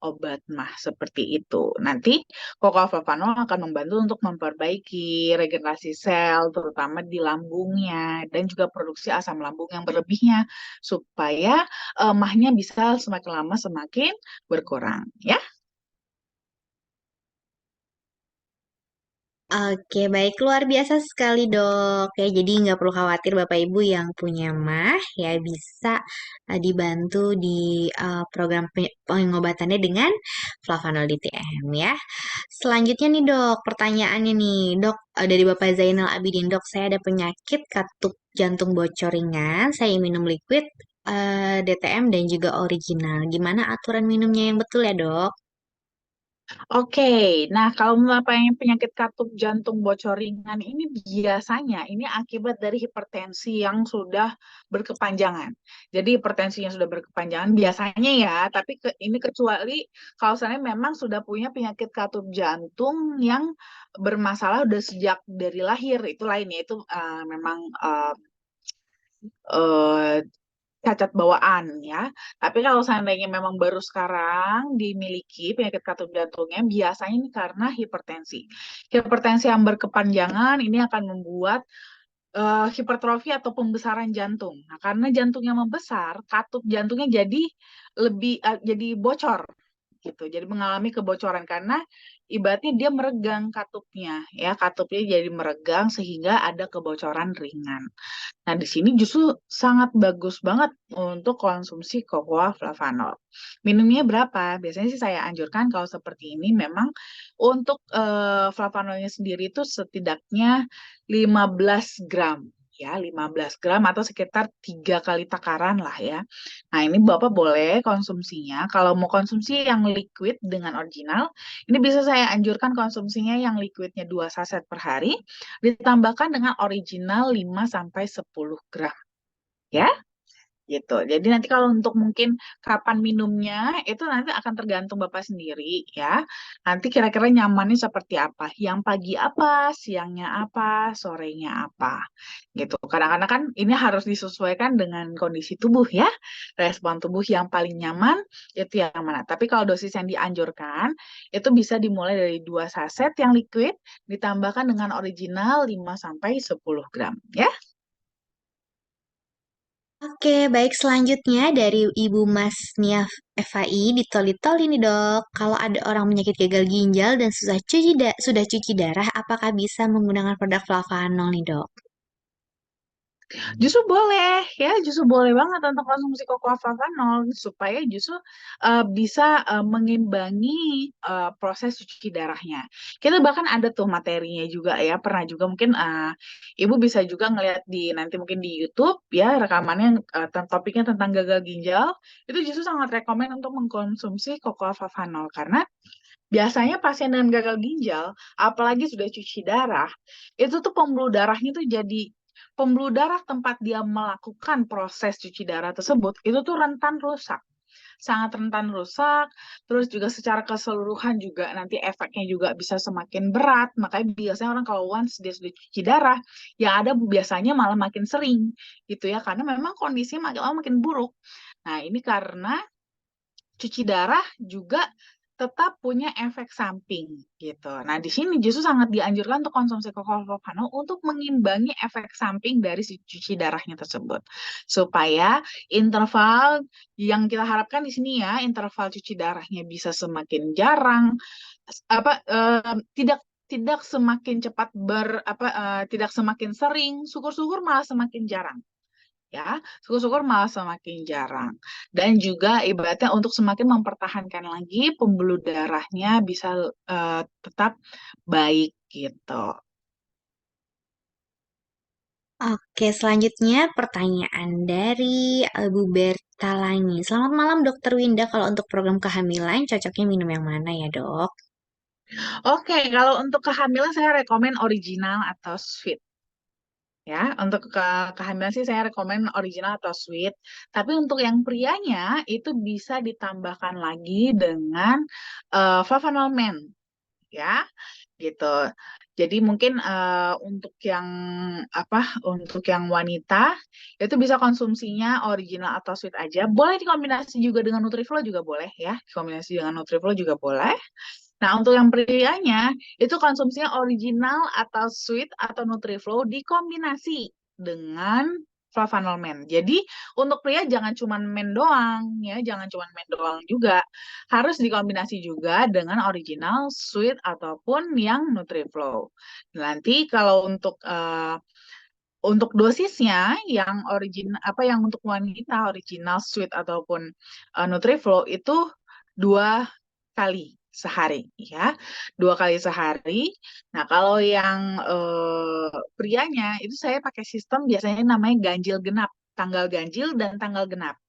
obat mah seperti itu. Nanti Ketoprofanol akan membantu untuk memperbaiki regenerasi sel, terutama di lambungnya, dan juga produksi asam lambung yang berlebihnya, supaya mahnya bisa semakin lama semakin berkurang. Ya, Oke, baik. Luar biasa sekali, Dok. Ya, jadi nggak perlu khawatir Bapak Ibu yang punya mah, ya bisa dibantu di program pengobatannya dengan Flavanol DTM ya. Selanjutnya nih, Dok, pertanyaannya nih, Dok, dari Bapak Zainal Abidin, Dok, saya ada penyakit katup jantung bocor ringan, saya minum liquid DTM dan juga original. Gimana aturan minumnya yang betul ya, Dok? oke. Nah, kalau penyakit katup jantung bocor ringan ini biasanya ini akibat dari hipertensi yang sudah berkepanjangan. Jadi hipertensi yang sudah berkepanjangan biasanya ya, tapi ini kecuali kalau seandainya memang sudah punya penyakit katup jantung yang bermasalah udah sejak dari lahir, itu lain ya, itu memang eh, cacat bawaan ya. Tapi kalau seandainya memang baru sekarang dimiliki penyakit katup jantungnya, biasanya ini karena hipertensi. Hipertensi yang berkepanjangan ini akan membuat hipertrofi atau pembesaran jantung. Nah, karena jantungnya membesar, katup jantungnya jadi bocor gitu. Jadi mengalami kebocoran karena ibaratnya dia meregang katupnya ya, katupnya jadi meregang sehingga ada kebocoran ringan. Nah, di sini justru sangat bagus banget untuk konsumsi cocoa flavanol. Minumnya berapa? Biasanya sih saya anjurkan kalau seperti ini memang untuk flavanolnya sendiri itu setidaknya 15 gram. Ya, 15 gram atau sekitar 3 kali takaran lah ya. Nah, ini Bapak boleh konsumsinya. Kalau mau konsumsi yang liquid dengan original, ini bisa saya anjurkan konsumsinya yang liquidnya 2 saset per hari ditambahkan dengan original 5 sampai 10 gram ya gitu. Jadi nanti kalau untuk mungkin kapan minumnya itu nanti akan tergantung Bapak sendiri ya. Nanti kira-kira nyamannya seperti apa? Yang pagi apa, siangnya apa, sorenya apa gitu. Kadang-kadang kan ini harus disesuaikan dengan kondisi tubuh ya. Respon tubuh yang paling nyaman itu yang mana. Tapi kalau dosis yang dianjurkan itu bisa dimulai dari 2 saset yang liquid ditambahkan dengan original 5 sampai 10 gram ya. Oke, baik selanjutnya dari Ibu Mas Nia FAI di Toli-Toli nih dok. Kalau ada orang penyakit gagal ginjal dan sudah cuci darah, apakah bisa menggunakan produk Flavanol nih dok? Justru boleh ya, justru boleh banget untuk konsumsi cocoa flavanol supaya justru bisa mengimbangi proses cuci darahnya. Kita bahkan ada tuh materinya juga ya, pernah juga mungkin Ibu bisa juga ngeliat di nanti mungkin di YouTube ya rekamannya topiknya tentang gagal ginjal, itu justru sangat rekomen untuk mengkonsumsi cocoa flavanol karena biasanya pasien dengan gagal ginjal, apalagi sudah cuci darah, itu tuh pembuluh darahnya tuh jadi pembuluh darah tempat dia melakukan proses cuci darah tersebut itu tuh rentan rusak, sangat rentan rusak. Terus juga secara keseluruhan juga nanti efeknya juga bisa semakin berat. Makanya biasanya orang kalau once dia sudah cuci darah, yang ada biasanya malah makin sering gitu ya, karena memang kondisinya makin lama makin buruk. Nah, ini karena cuci darah juga tetap punya efek samping gitu. Nah, di sini justru sangat dianjurkan untuk konsumsi ketoprofanol untuk mengimbangi efek samping dari si cuci darahnya tersebut. Supaya interval yang kita harapkan di sini ya, interval cuci darahnya bisa semakin jarang, tidak tidak semakin cepat tidak semakin sering, syukur-syukur malah semakin jarang ya, syukur-syukur malah semakin jarang. Dan juga ibaratnya untuk semakin mempertahankan lagi pembuluh darahnya bisa tetap baik gitu. Oke, selanjutnya pertanyaan dari Bu Bertalani. Selamat malam Dokter Winda, kalau untuk program kehamilan cocoknya minum yang mana ya dok? Oke, kalau untuk kehamilan saya rekomen original atau sweet. Ya, untuk kehamilan sih saya rekomen original atau sweet. Tapi untuk yang prianya itu bisa ditambahkan lagi dengan Flavanol Men, ya gitu. Jadi mungkin untuk yang wanita itu bisa konsumsinya original atau sweet aja. Boleh dikombinasi juga dengan Nutriflo juga boleh ya. Kombinasi dengan Nutriflo juga boleh. Nah, untuk yang prianya itu konsumsinya original atau sweet atau Nutriflo dikombinasi dengan Flavanol Men. Jadi untuk pria jangan cuma men doang ya, jangan cuma men doang juga. Harus dikombinasi juga dengan original sweet ataupun yang Nutriflo. Nanti kalau untuk dosisnya yang untuk wanita original sweet ataupun Nutriflo itu 2 kali sehari ya, 2 kali sehari. Nah kalau yang prianya itu saya pakai sistem biasanya namanya ganjil genap, tanggal ganjil dan tanggal genap.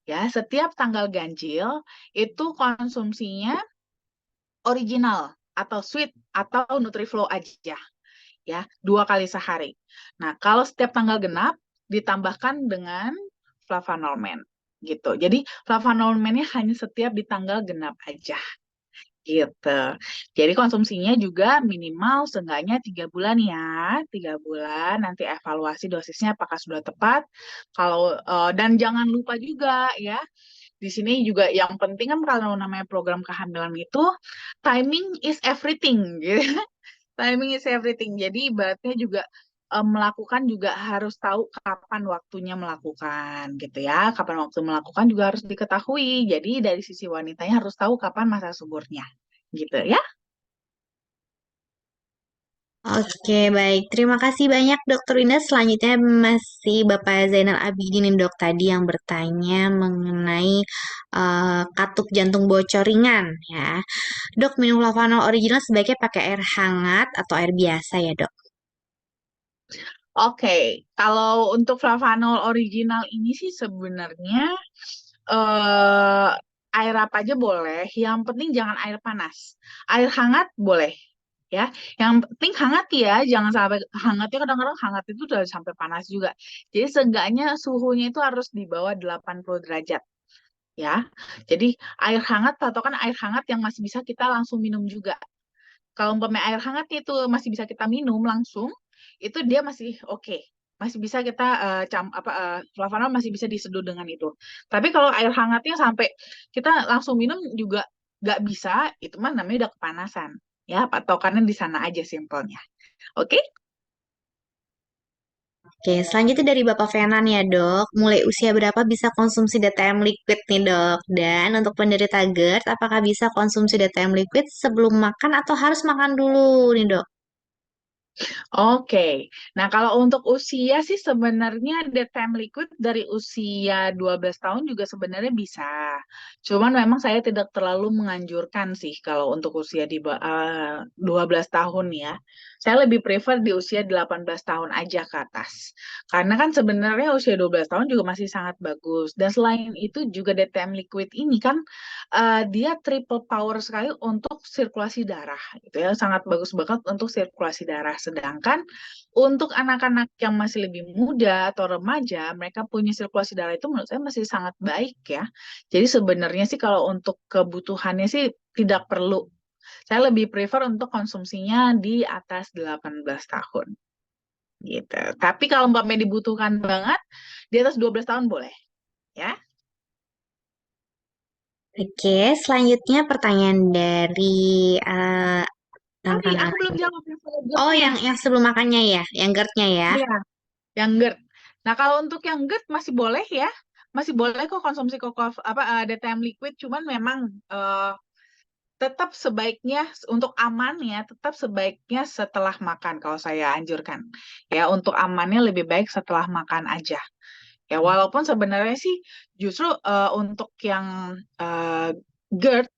Ya, setiap tanggal ganjil itu konsumsinya original atau sweet atau Nutriflo aja ya, 2 kali sehari. Nah, kalau setiap tanggal genap ditambahkan dengan flavanolmen gitu. Jadi flavanolmennya hanya setiap di tanggal genap aja gitu. Jadi konsumsinya juga minimal seenggaknya 3 bulan ya, 3 bulan. Nanti evaluasi dosisnya apakah sudah tepat. Dan jangan lupa juga ya, di sini juga yang penting kan kalau namanya program kehamilan itu timing is everything gitu. Timing is everything. Jadi ibaratnya juga melakukan juga harus tahu kapan waktunya melakukan gitu ya. Kapan waktu melakukan juga harus diketahui. Jadi dari sisi wanitanya harus tahu kapan masa suburnya gitu ya. Oke, baik. Terima kasih banyak Dokter Winda. Selanjutnya masih Bapak Zainal Abidin nih, dok tadi yang bertanya mengenai katup jantung bocor ringan ya. Dok, minum Lavanol original sebaiknya pakai air hangat atau air biasa ya, Dok? Oke, kalau untuk flavanol original ini sih sebenarnya eh air apa aja boleh, yang penting jangan air panas. Air hangat boleh ya. Yang penting hangat ya, jangan sampai hangatnya kadang-kadang hangat itu udah sampai panas juga. Jadi seenggaknya suhunya itu harus di bawah 80 derajat ya. Jadi air hangat patokan air hangat yang masih bisa kita langsung minum juga. Kalau umpamanya air hangat itu masih bisa kita minum langsung, itu dia masih oke. Masih bisa kita flavanol masih bisa diseduh dengan itu. Tapi kalau air hangatnya sampai kita langsung minum juga nggak bisa, itu mah namanya udah kepanasan. Ya, patokannya di sana aja simpelnya. Oke? Oke, selanjutnya dari Bapak Fenan ya, Dok. Mulai usia berapa bisa konsumsi DTM liquid nih, Dok? Dan untuk penderita GERD, apakah bisa konsumsi DTM liquid sebelum makan atau harus makan dulu nih, Dok? Oke, nah kalau untuk usia sih sebenarnya DTM liquid dari usia 12 tahun juga sebenarnya bisa. Cuman memang saya tidak terlalu menganjurkan sih kalau untuk usia 12 tahun ya. Saya lebih prefer di usia 18 tahun aja ke atas. Karena kan sebenarnya usia 12 tahun juga masih sangat bagus. Dan selain itu juga DTM liquid ini kan dia triple power sekali untuk sirkulasi darah gitu ya, sangat bagus banget untuk sirkulasi darah. Sedangkan untuk anak-anak yang masih lebih muda atau remaja, mereka punya sirkulasi darah itu menurut saya masih sangat baik ya. Jadi sebenarnya sih kalau untuk kebutuhannya sih tidak perlu. Saya lebih prefer untuk konsumsinya di atas 18 tahun gitu. Tapi kalau umpamanya dibutuhkan banget di atas 12 tahun boleh ya. Oke, selanjutnya pertanyaan dari eh, Tadi tantangan. aku belum jawab yang Oh, selanjutnya. yang sebelum makannya ya, yang GERD-nya ya. Iya, yang GERD. Nah, kalau untuk yang GERD masih boleh ya. Masih boleh kok konsumsi DTM liquid, cuman memang tetap sebaiknya untuk amannya tetap sebaiknya setelah makan kalau saya anjurkan. Ya, untuk amannya lebih baik setelah makan aja. Ya, walaupun sebenarnya sih justru untuk yang GERD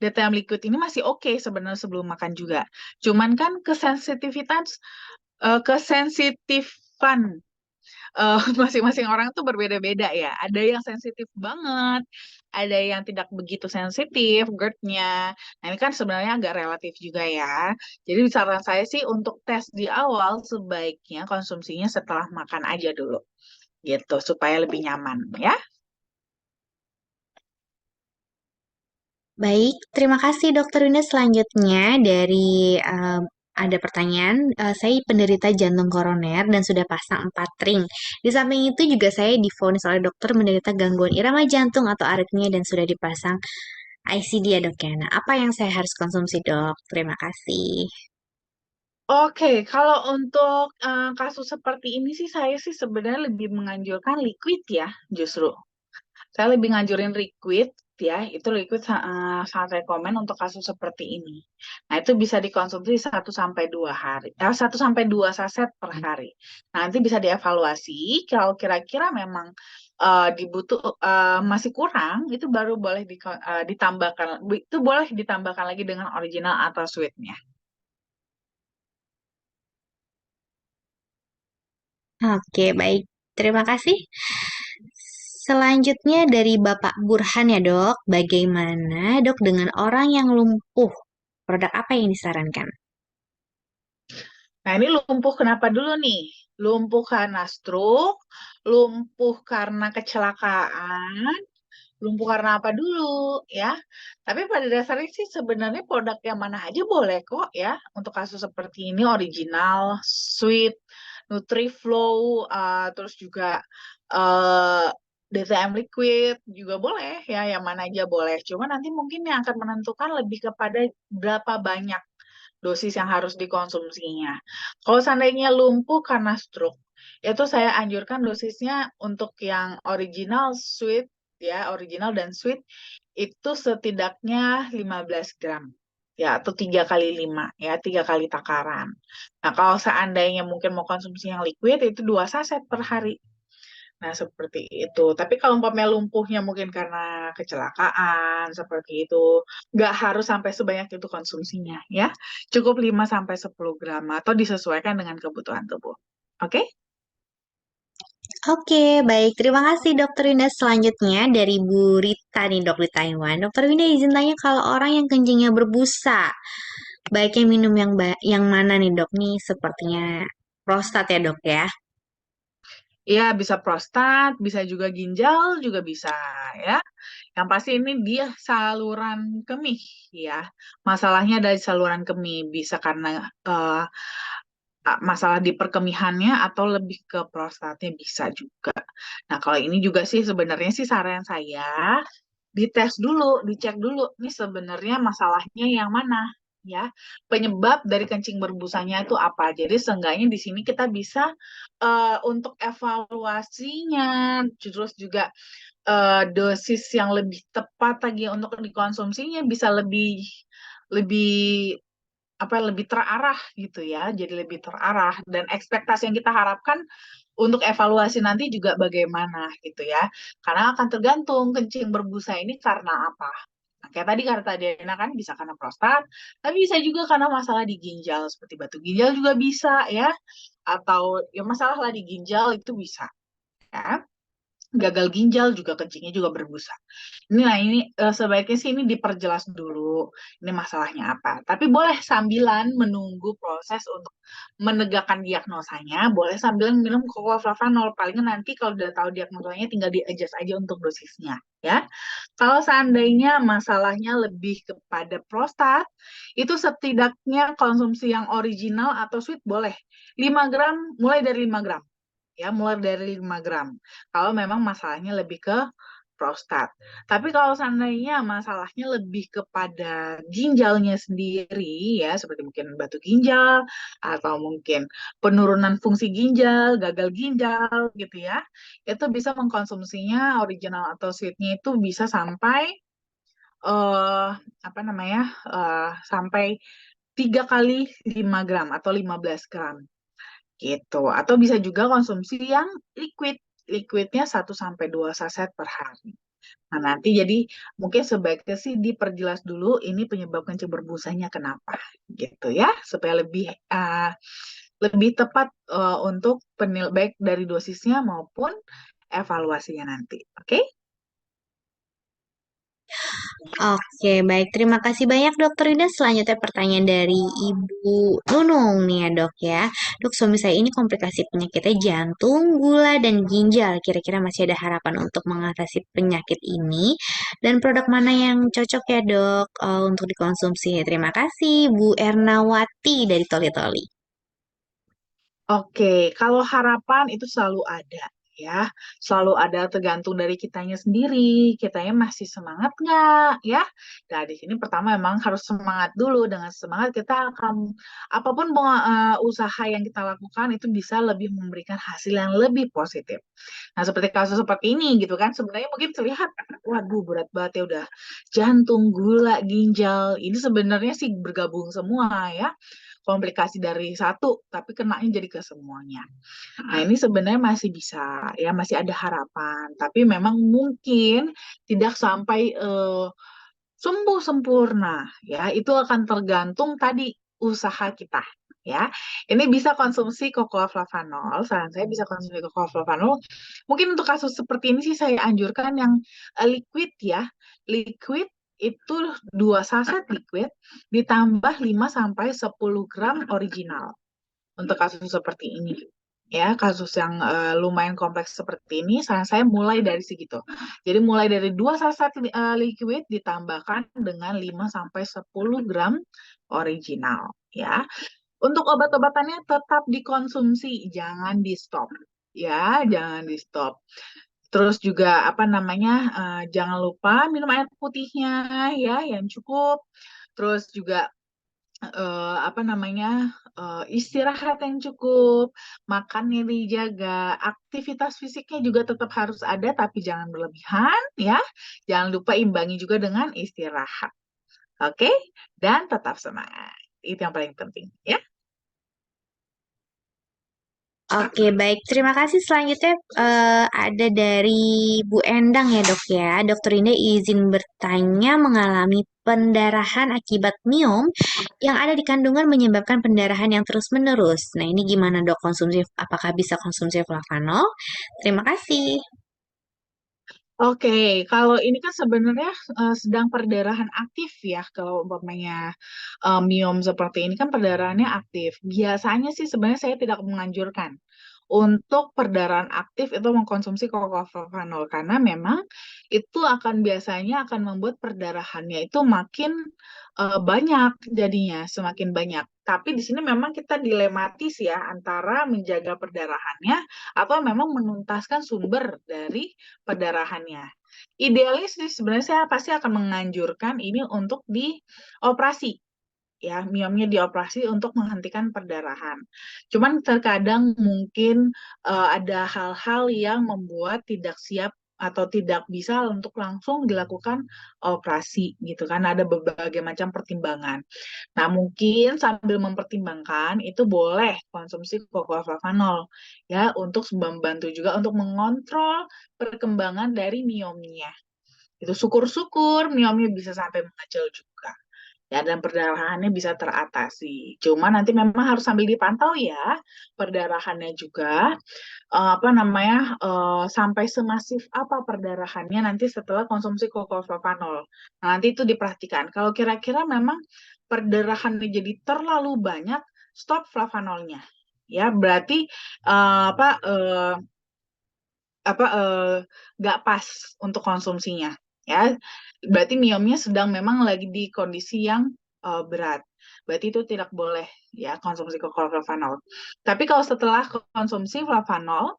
DTM liquid ini masih oke sebenarnya sebelum makan juga. Cuman kan kesensitifan masing-masing orang tuh berbeda-beda ya. Ada yang sensitif banget, ada yang tidak begitu sensitif GERD-nya. Nah, ini kan sebenarnya agak relatif juga ya. Jadi saran saya sih untuk tes di awal sebaiknya konsumsinya setelah makan aja dulu. Gitu, supaya lebih nyaman ya. Baik, terima kasih Dokter Winda. Selanjutnya dari ada pertanyaan, saya penderita jantung koroner dan sudah pasang 4 ring. Di samping itu juga saya divonis oleh dokter menderita gangguan irama jantung atau aritmia dan sudah dipasang ICD ya dok ya. Nah, apa yang saya harus konsumsi dok? Terima kasih. Oke, kalau untuk kasus seperti ini sih saya sih sebenarnya lebih menganjurkan liquid ya, justru. Saya lebih nganjurin liquid ya, itu liquid sangat rekomen untuk kasus seperti ini. Nah, itu bisa dikonsumsi 1 sampai 2 hari. 1 sampai 2 saset per hari. Nah, nanti bisa dievaluasi kalau kira-kira memang masih kurang, itu baru boleh ditambahkan, itu boleh ditambahkan lagi dengan original atau sweetnya. Oke, baik. Terima kasih. Selanjutnya dari Bapak Burhan ya dok, bagaimana dok dengan orang yang lumpuh? Produk apa yang disarankan? Nah, ini lumpuh kenapa dulu nih? Lumpuh karena stroke, lumpuh karena kecelakaan, lumpuh karena apa dulu ya. Tapi pada dasarnya sih sebenarnya produk yang mana aja boleh kok ya. Untuk kasus seperti ini original, sweet, Nutriflow, terus juga eh, DTM liquid juga boleh ya, yang mana aja boleh. Cuma nanti mungkin yang akan menentukan lebih kepada berapa banyak dosis yang harus dikonsumsinya. Kalau seandainya lumpuh karena stroke, itu saya anjurkan dosisnya untuk yang original sweet ya, original dan sweet itu setidaknya 15 gram. Ya, atau 3 kali 5, ya, 3 kali takaran. Nah, kalau seandainya mungkin mau konsumsi yang liquid, itu 2 saset per hari. Nah, seperti itu. Tapi kalau umpamanya lumpuhnya mungkin karena kecelakaan, seperti itu, nggak harus sampai sebanyak itu konsumsinya, ya. Cukup 5 sampai 10 gram, atau disesuaikan dengan kebutuhan tubuh. Oke? Oke, baik. Terima kasih Dokter Winda. Selanjutnya dari Bu Rita nih dok di Taiwan. Dokter Winda izin tanya kalau orang yang kencingnya berbusa, baiknya minum yang mana nih dok? Nih sepertinya prostat ya dok ya. Iya, bisa prostat, bisa juga ginjal, juga bisa, ya. Yang pasti ini dia saluran kemih, ya. Masalahnya dari saluran kemih, bisa karena masalah di perkemihannya atau lebih ke prostatnya bisa juga. Nah, kalau ini juga sih sebenarnya sih saran saya dites dulu, dicek dulu nih sebenarnya masalahnya yang mana ya. Penyebab dari kencing berbusanya itu apa. Jadi seenggaknya di sini kita bisa untuk evaluasinya terus juga dosis yang lebih tepat lagi untuk dikonsumsinya bisa lebih lebih lebih terarah gitu ya, jadi lebih terarah dan ekspektasi yang kita harapkan untuk evaluasi nanti juga bagaimana gitu ya. Karena akan tergantung kencing berbusa ini karena apa. Nah, kayak tadi kata Diana kan bisa karena prostat, tapi bisa juga karena masalah di ginjal seperti batu ginjal juga bisa ya, atau ya masalah lah di ginjal itu bisa ya. Gagal ginjal juga kencingnya juga berbusa. Ini sebaiknya sih ini diperjelas dulu ini masalahnya apa. Tapi boleh sambilan menunggu proses untuk menegakkan diagnosanya, boleh sambilan minum Flavanol. Paling nanti kalau udah tahu diagnosanya tinggal di-adjust aja untuk dosisnya ya. Kalau seandainya masalahnya lebih kepada prostat, itu setidaknya konsumsi yang original atau sweet boleh 5 gram, mulai dari 5 gram ya, mulai dari 5 gram. Kalau memang masalahnya lebih ke prostat. Tapi kalau seandainya masalahnya lebih kepada ginjalnya sendiri ya, seperti mungkin batu ginjal atau mungkin penurunan fungsi ginjal, gagal ginjal gitu ya, itu bisa mengkonsumsinya original atau sweetnya itu bisa sampai eh apa namanya sampai 3 kali 5 gram atau 15 gram gitu. Atau bisa juga konsumsi yang liquid. Liquidnya 1 sampai 2 saset per hari. Nah, nanti jadi mungkin sebaiknya sih diperjelas dulu ini penyebab kencing berbusanya kenapa gitu ya, supaya lebih tepat untuk penil baik dari dosisnya maupun evaluasinya nanti. Oke? Oke, baik. Terima kasih banyak Dokter Ida. Selanjutnya pertanyaan dari Ibu Nunung nih ya dok ya. Dok, suami saya ini komplikasi penyakitnya jantung, gula, dan ginjal. Kira-kira masih ada harapan untuk mengatasi penyakit ini? Dan produk mana yang cocok ya dok untuk dikonsumsi? Terima kasih Bu Ernawati dari Toli Toli. Oke, kalau harapan itu selalu ada ya, selalu ada tergantung dari kitanya sendiri, kitanya masih semangat nggak ya. Nah di sini pertama memang harus semangat dulu, dengan semangat kita akan apapun usaha yang kita lakukan itu bisa lebih memberikan hasil yang lebih positif. Nah seperti kasus seperti ini gitu kan, sebenarnya mungkin terlihat, waduh berat banget ya udah jantung, gula, ginjal, ini sebenarnya sih bergabung semua ya komplikasi dari satu, tapi kenanya jadi ke semuanya. Nah, ini sebenarnya masih bisa, ya masih ada harapan. Tapi memang mungkin tidak sampai sembuh sempurna, ya. Itu akan tergantung tadi usaha kita, ya. Ini bisa konsumsi cocoa flavanol. Saran saya bisa konsumsi cocoa flavanol. Mungkin untuk kasus seperti ini sih saya anjurkan yang liquid ya. Liquid itu 2 saset liquid ditambah 5 sampai 10 gram original untuk kasus seperti ini. Ya, kasus yang lumayan kompleks seperti ini, saran saya mulai dari segitu. Jadi mulai dari 2 saset liquid ditambahkan dengan 5 sampai 10 gram original, ya. Untuk obat-obatannya tetap dikonsumsi, jangan di-stop. Ya, jangan di-stop. Terus juga apa namanya? Jangan lupa minum air putihnya ya yang cukup. Terus juga apa namanya istirahat yang cukup, makannya dijaga, aktivitas fisiknya juga tetap harus ada tapi jangan berlebihan ya. Jangan lupa imbangi juga dengan istirahat. Oke? Dan tetap semangat. Itu yang paling penting ya. Oke, baik. Terima kasih. Selanjutnya ada dari Bu Endang ya dok ya. Dokter Indah izin bertanya mengalami pendarahan akibat miom yang ada di kandungan menyebabkan pendarahan yang terus-menerus. Nah, ini gimana dok konsumsi? Apakah bisa konsumsi flavanol? Terima kasih. Oke, kalau ini kan sebenarnya sedang perdarahan aktif ya. Kalau umpamanya miom seperti ini kan perdarahannya aktif. Biasanya sih sebenarnya saya tidak menganjurkan untuk perdarahan aktif itu mengkonsumsi kokofanol karena memang itu akan biasanya akan membuat perdarahannya itu makin banyak jadinya, semakin banyak. Tapi di sini memang kita dilematis ya antara menjaga perdarahannya atau memang menuntaskan sumber dari perdarahannya. Idealis sih sebenarnya saya pasti akan menganjurkan ini untuk dioperasi ya, miomnya dioperasi untuk menghentikan perdarahan. Cuman terkadang mungkin ada hal-hal yang membuat tidak siap atau tidak bisa untuk langsung dilakukan operasi gitu kan, ada berbagai macam pertimbangan. Nah, mungkin sambil mempertimbangkan itu boleh konsumsi cocoa ya untuk membantu juga untuk mengontrol perkembangan dari miomnya. Itu syukur-syukur miomnya bisa sampai mengecil juga. Ya, dan perdarahannya bisa teratasi. Cuma nanti memang harus sambil dipantau ya perdarahannya juga apa namanya sampai semasif apa perdarahannya nanti setelah konsumsi kokolflavanol. Nah, nanti itu diperhatikan. Kalau kira-kira memang perdarahannya jadi terlalu banyak, stop flavanolnya. Ya, berarti apa nggak pas untuk konsumsinya. Ya, berarti miomnya sedang memang lagi di kondisi yang berat. Berarti itu tidak boleh ya konsumsi kokolflavanol. Tapi kalau setelah konsumsi flavanol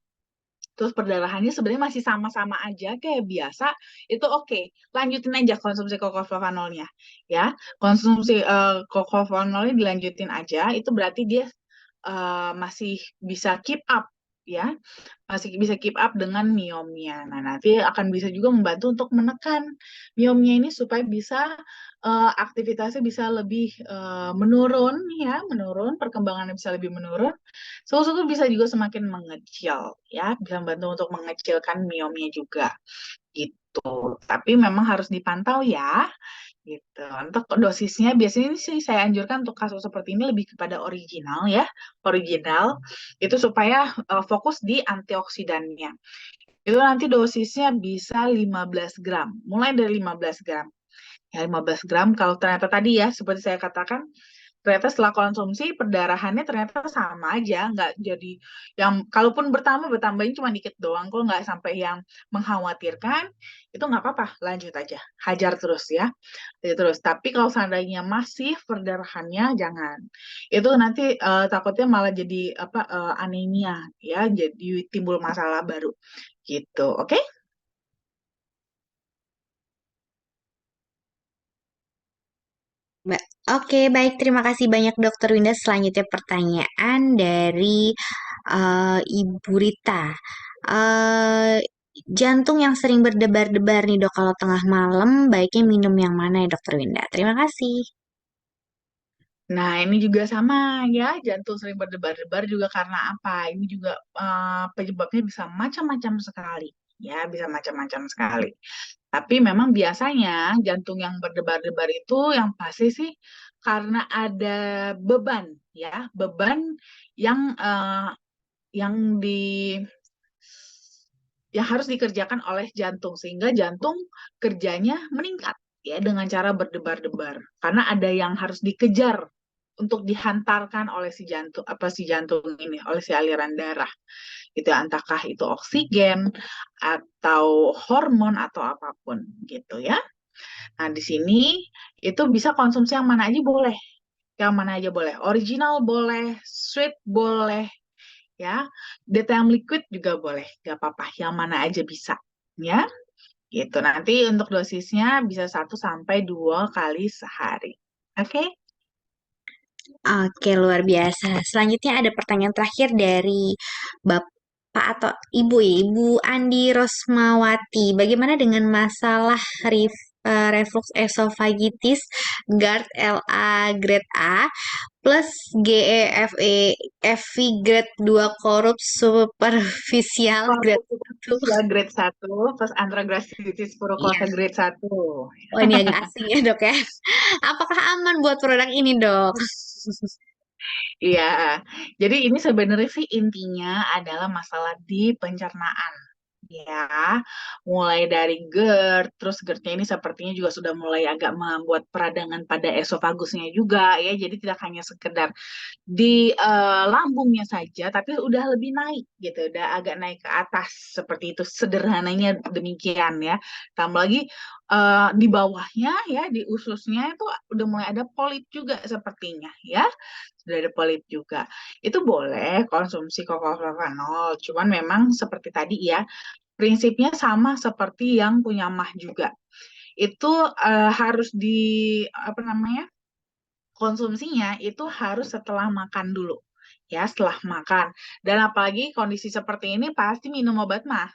terus perdarahannya sebenarnya masih sama-sama aja kayak biasa, itu oke. Lanjutin aja konsumsi kokoflavanolnya. Ya, konsumsi kokoflavanolnya dilanjutin aja, itu berarti dia masih bisa keep up ya, masih bisa keep up dengan miomnya. Nah, nanti akan bisa juga membantu untuk menekan miomnya ini supaya bisa aktivitasnya bisa lebih menurun ya, menurun, perkembangannya bisa lebih menurun. Susu bisa juga semakin mengecil ya, bisa membantu untuk mengecilkan miomnya juga gitu. Tapi memang harus dipantau ya. Gitu. Untuk dosisnya biasanya ini sih saya anjurkan untuk kasus seperti ini lebih kepada original ya. Original itu supaya fokus di antioksidannya. Itu nanti dosisnya bisa 15 gram. Mulai dari 15 gram. Ya 15 gram kalau ternyata tadi ya seperti saya katakan ternyata setelah konsumsi perdarahannya ternyata sama aja, nggak jadi yang kalaupun bertambahin cuma dikit doang, kok nggak sampai yang mengkhawatirkan, itu nggak apa-apa, lanjut aja, hajar terus ya. Jadi terus. Tapi kalau seandainya masih perdarahannya jangan. Itu nanti takutnya malah jadi apa anemia ya, jadi timbul masalah baru gitu. Oke? Oke, baik. Terima kasih banyak Dokter Winda. Selanjutnya pertanyaan dari Ibu Rita. Eh, Jantung yang sering berdebar-debar nih dok, kalau tengah malam baiknya minum yang mana ya Dokter Winda? Terima kasih. Nah, ini juga sama ya, jantung sering berdebar-debar juga karena apa? Ini juga penyebabnya bisa macam-macam sekali. Ya, bisa macam-macam sekali. Tapi memang biasanya jantung yang berdebar-debar itu yang pasti sih karena ada beban ya, beban yang yang di yang harus dikerjakan oleh jantung sehingga jantung kerjanya meningkat ya dengan cara berdebar-debar karena ada yang harus dikejar untuk dihantarkan oleh si jantung ini oleh si aliran darah itu entahkah itu oksigen atau hormon atau apapun gitu ya. Nah, di sini itu bisa konsumsi yang mana aja boleh. Yang mana aja boleh. Original boleh, sweet boleh, ya. DTM liquid juga boleh, gak apa-apa. Yang mana aja bisa, ya. Gitu. Nanti untuk dosisnya bisa 1 sampai 2 kali sehari. Oke? Oke, luar biasa. Selanjutnya ada pertanyaan terakhir dari Bapak atau Ibu ya, Ibu Andi Rosmawati. Bagaimana dengan masalah reflux esophagitis GERD LA grade A plus GEFV grade 2 korup superficial grade 1? Ya, grade 1, plus antragastritis Iya. purukosa grade 1. Oh, ini agak asing ya, Dok ya. Apakah aman buat produk ini, Dok? Iya, jadi ini sebenarnya sih intinya adalah masalah di pencernaan. Ya, mulai dari GERD, terus GERD-nya ini sepertinya juga sudah mulai agak membuat peradangan pada esofagusnya juga ya. Jadi tidak hanya sekedar di lambungnya saja, tapi udah lebih naik gitu, udah agak naik ke atas seperti itu. Sederhananya demikian ya. Tambah lagi di bawahnya ya, di ususnya itu udah mulai ada polip juga sepertinya ya. Sudah ada polip juga. Itu boleh konsumsi kokoflavanol. Cuman memang seperti tadi ya, prinsipnya sama seperti yang punya mah juga. Itu harus di apa namanya? Konsumsinya itu harus setelah makan dulu. Ya, setelah makan. Dan apalagi kondisi seperti ini pasti minum obat mah,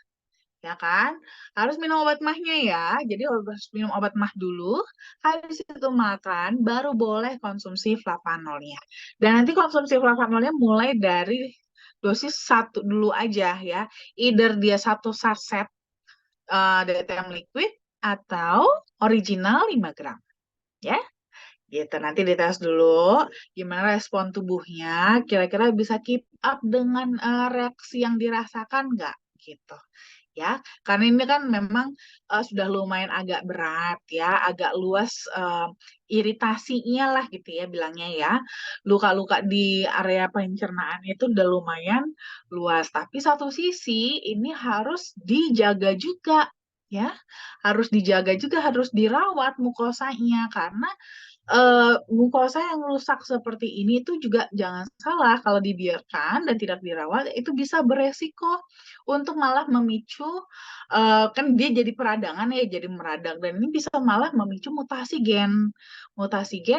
ya kan? Harus minum obat mahnya ya. Jadi harus minum obat mah dulu, habis itu makan, baru boleh konsumsi flavanolnya. Dan nanti konsumsi flavanolnya mulai dari dosis 1 dulu aja ya. Either dia 1 saset DTM liquid atau original 5 gram. Ya, gitu. Nanti dites dulu gimana respon tubuhnya, kira-kira bisa keep up dengan reaksi yang dirasakan nggak gitu. Ya, karena ini kan memang sudah lumayan agak berat ya, agak luas iritasinya lah gitu ya bilangnya ya. Luka-luka di area pencernaan itu udah lumayan luas, tapi satu sisi ini harus dijaga juga ya. Harus dijaga juga, harus dirawat mukosanya karena Mukosa yang rusak seperti ini itu juga jangan salah kalau dibiarkan dan tidak dirawat itu bisa beresiko untuk malah memicu kan dia jadi peradangan ya jadi meradang dan ini bisa malah memicu mutasi gen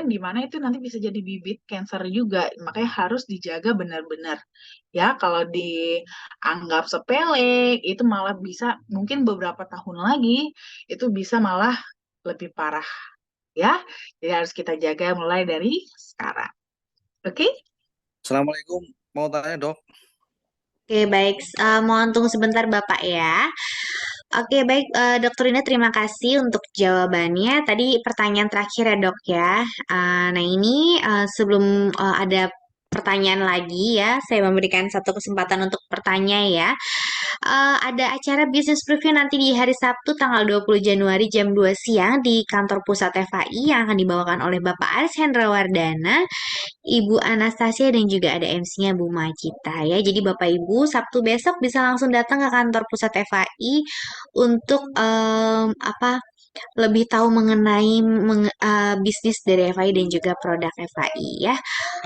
di mana itu nanti bisa jadi bibit kanker juga makanya harus dijaga benar-benar ya kalau dianggap sepele itu malah bisa mungkin beberapa tahun lagi itu bisa malah lebih parah ya. Jadi harus kita jaga mulai dari sekarang. Oke? Assalamualaikum, mau tanya dok. Oke, baik. Mohon tunggu sebentar, Bapak ya. Oke, baik, Dokter Rina, terima kasih untuk jawabannya. Tadi pertanyaan terakhir ya, Dok ya. Nah, ini sebelum ada pertanyaan lagi ya, saya memberikan satu kesempatan untuk bertanya ya. Ada acara bisnis preview nanti di hari Sabtu tanggal 20 Januari jam 2 siang di kantor pusat FAI yang akan dibawakan oleh Bapak Aris Hendrawardana, Ibu Anastasia dan juga ada MC-nya Bu Majita ya. Jadi Bapak Ibu Sabtu besok bisa langsung datang ke kantor pusat FAI untuk lebih tahu mengenai bisnis dari FAI dan juga produk FAI ya.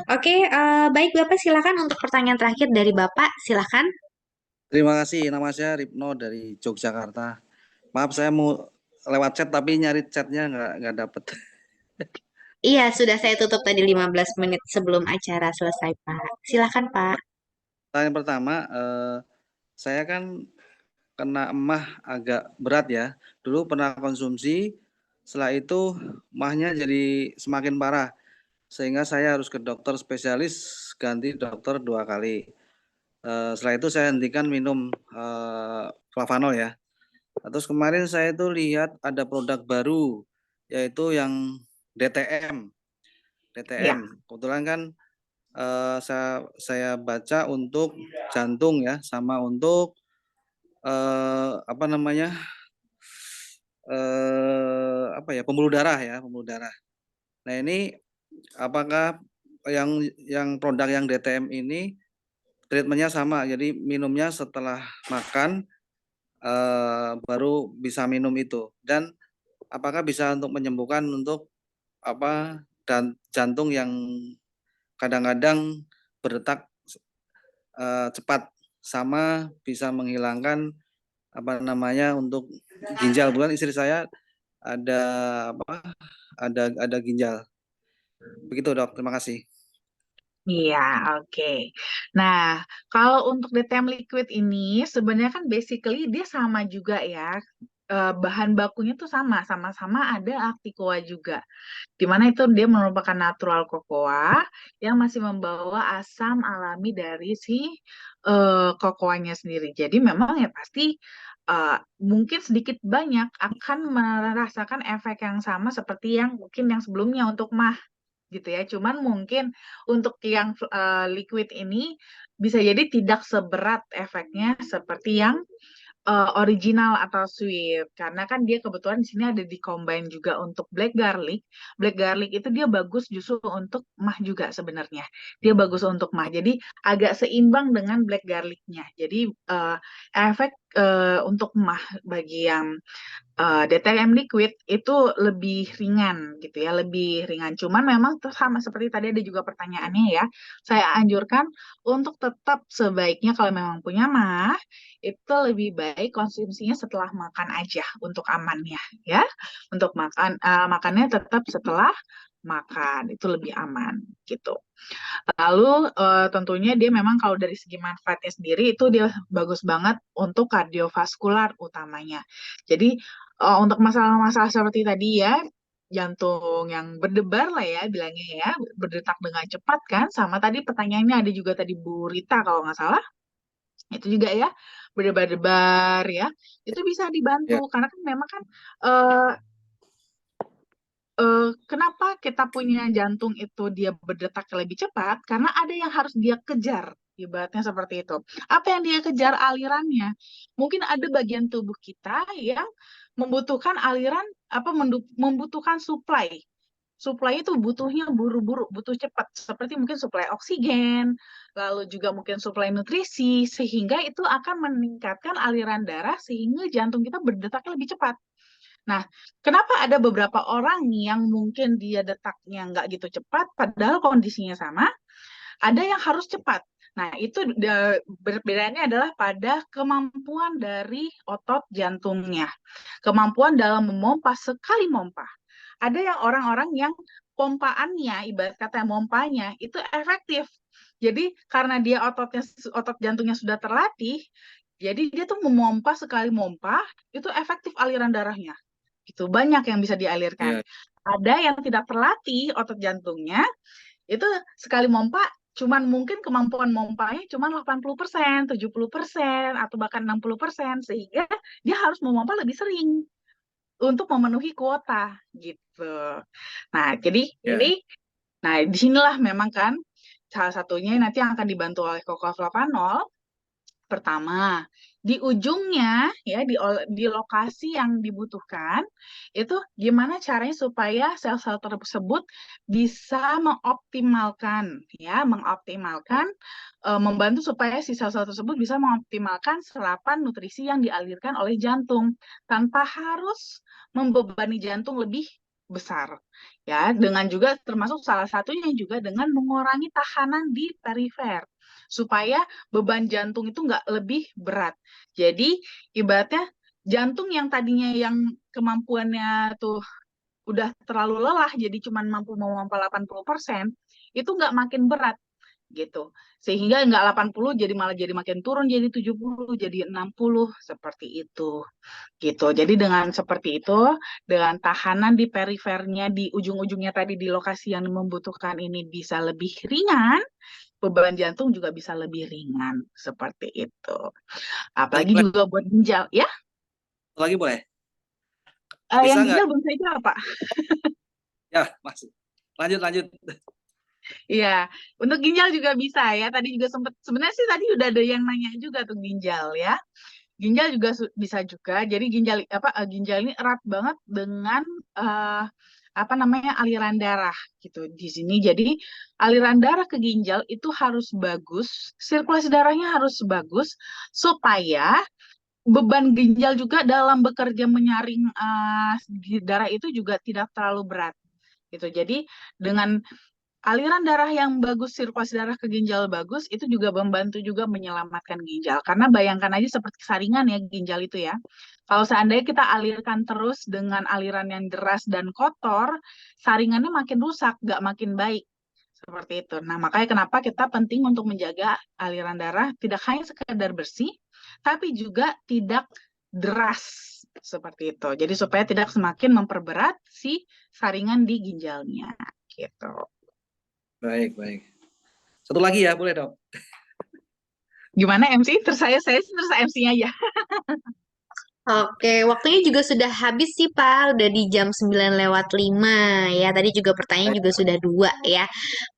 Oke, baik Bapak silakan untuk pertanyaan terakhir dari Bapak silakan. Terima kasih, nama saya Ripno dari Yogyakarta. Maaf saya mau lewat chat tapi nyari chatnya nggak dapet. Iya, sudah saya tutup tadi 15 menit sebelum acara selesai, Pak. Silakan, Pak. Pertanyaan pertama, saya kan kena emah agak berat ya. Dulu pernah konsumsi, setelah itu emahnya jadi semakin parah. Sehingga saya harus ke dokter spesialis, ganti dokter 2 kali. Setelah itu saya hentikan minum flavanol ya. Terus kemarin saya itu lihat ada produk baru yaitu yang DTM. DTM. Ya. Kebetulan kan saya baca untuk jantung ya sama untuk apa namanya? Pembuluh darah ya, pembuluh darah. Nah, ini apakah yang produk yang DTM ini treatmentnya sama? Jadi minumnya setelah makan baru bisa minum itu dan apakah bisa untuk menyembuhkan untuk dan jantung yang kadang-kadang berdetak cepat sama bisa menghilangkan untuk ginjal. Bulan istri saya ada ada ginjal. Begitu dok, terima kasih. Iya, oke. Nah, kalau untuk DTM liquid ini sebenarnya kan basically dia sama juga ya. Bahan bakunya tuh sama-sama ada Acticoa juga. Di mana itu dia merupakan natural cocoa yang masih membawa asam alami dari si cocoa-nya sendiri. Jadi memang ya pasti eh, mungkin sedikit banyak akan merasakan efek yang sama seperti yang mungkin yang sebelumnya untuk mah gitu ya. Cuman mungkin untuk yang liquid ini bisa jadi tidak seberat efeknya seperti yang original atau sweet karena kan dia kebetulan di sini ada di combine juga untuk black garlic. Black garlic itu dia bagus justru untuk mah juga sebenarnya. Dia bagus untuk mah. Jadi agak seimbang dengan black garlicnya. Jadi efek untuk mah bagi yang DTM liquid itu lebih ringan gitu ya, lebih ringan. Cuman memang sama seperti tadi ada juga pertanyaannya ya. Saya anjurkan untuk tetap sebaiknya kalau memang punya mah itu lebih baik konsumsinya setelah makan aja untuk amannya ya. Untuk makannya tetap setelah makan itu lebih aman gitu. Lalu tentunya dia memang kalau dari segi manfaatnya sendiri itu dia bagus banget untuk kardiovaskular utamanya. Jadi untuk masalah-masalah seperti tadi ya, jantung yang berdebar lah ya bilangnya ya, berdetak dengan cepat kan, sama tadi pertanyaannya ada juga tadi Bu Rita kalau nggak salah, itu juga ya berdebar-debar ya, itu bisa dibantu Ya, karena kan memang kan eh, kenapa kita punya jantung itu dia berdetak lebih cepat? Karena ada yang harus dia kejar, ibaratnya seperti itu. Apa yang dia kejar alirannya? Mungkin ada bagian tubuh kita yang membutuhkan aliran apa membutuhkan supply. Supply itu butuhnya buru-buru, butuh cepat. Seperti mungkin supply oksigen, lalu juga mungkin supply nutrisi, sehingga itu akan meningkatkan aliran darah sehingga jantung kita berdetaknya lebih cepat. Nah, kenapa ada beberapa orang yang mungkin dia detaknya nggak gitu cepat, padahal kondisinya sama, ada yang harus cepat. Nah, itu perbedaannya adalah pada kemampuan dari otot jantungnya. Kemampuan dalam memompa sekali mompa. Ada yang orang-orang yang pompaannya, ibarat kata mompanya, itu efektif. Jadi karena dia otot jantungnya sudah terlatih, jadi dia tuh memompa sekali mompa, itu efektif aliran darahnya. Itu banyak yang bisa dialirkan. Iya, Ada yang tidak terlatih otot jantungnya, itu sekali mompa cuman mungkin kemampuan mompanya cuma 80%, 70%, atau bahkan 60%, sehingga dia harus memompa lebih sering untuk memenuhi kuota gitu. Nah, jadi iya. ini, nah disinilah memang kan salah satunya nanti yang akan dibantu oleh Flavanol. Pertama, di ujungnya ya di lokasi yang dibutuhkan itu gimana caranya supaya sel-sel tersebut bisa membantu supaya si sel-sel tersebut bisa mengoptimalkan serapan nutrisi yang dialirkan oleh jantung tanpa harus membebani jantung lebih besar ya, dengan juga termasuk salah satunya juga dengan mengurangi tekanan di perifer supaya beban jantung itu nggak lebih berat. Jadi ibaratnya jantung yang tadinya yang kemampuannya tuh udah terlalu lelah, jadi cuma mampu memompa 80%, itu nggak makin berat gitu. Sehingga nggak 80 jadi malah jadi makin turun jadi 70, jadi 60 seperti itu. Gitu. Jadi dengan seperti itu, dengan tahanan di perifernya di ujung-ujungnya tadi di lokasi yang membutuhkan ini bisa lebih ringan, beban jantung juga bisa lebih ringan seperti itu. Lagi Apalagi boleh, juga buat ginjal, ya. lagi boleh. Yang Bisa nggak? ginjal belum saya jawab, Pak. Ya, masih. Lanjut, lanjut. Iya, untuk ginjal juga bisa ya. Tadi juga sempat sebenarnya sih tadi udah ada yang nanya juga tuh ginjal ya. Ginjal juga bisa juga. Jadi ginjal ini erat banget dengan eh, apa namanya aliran darah gitu di sini. Jadi aliran darah ke ginjal itu harus bagus, sirkulasi darahnya harus bagus supaya beban ginjal juga dalam bekerja menyaring darah itu juga tidak terlalu berat gitu. Jadi dengan aliran darah yang bagus, sirkulasi darah ke ginjal bagus, itu juga membantu juga menyelamatkan ginjal. Karena bayangkan aja seperti saringan ya ginjal itu ya. Kalau seandainya kita alirkan terus dengan aliran yang deras dan kotor, saringannya makin rusak, nggak makin baik. Seperti itu. Nah, makanya kenapa kita penting untuk menjaga aliran darah tidak hanya sekedar bersih, tapi juga tidak deras seperti itu. Jadi supaya tidak semakin memperberat si saringan di ginjalnya. Gitu. Baik, baik. Satu lagi ya, boleh dok? Gimana MC? Terus terus MC-nya aja. Oke, waktunya juga sudah habis sih Pak, udah di jam 9:05 ya. Tadi juga pertanyaan Baik, juga sudah dua ya,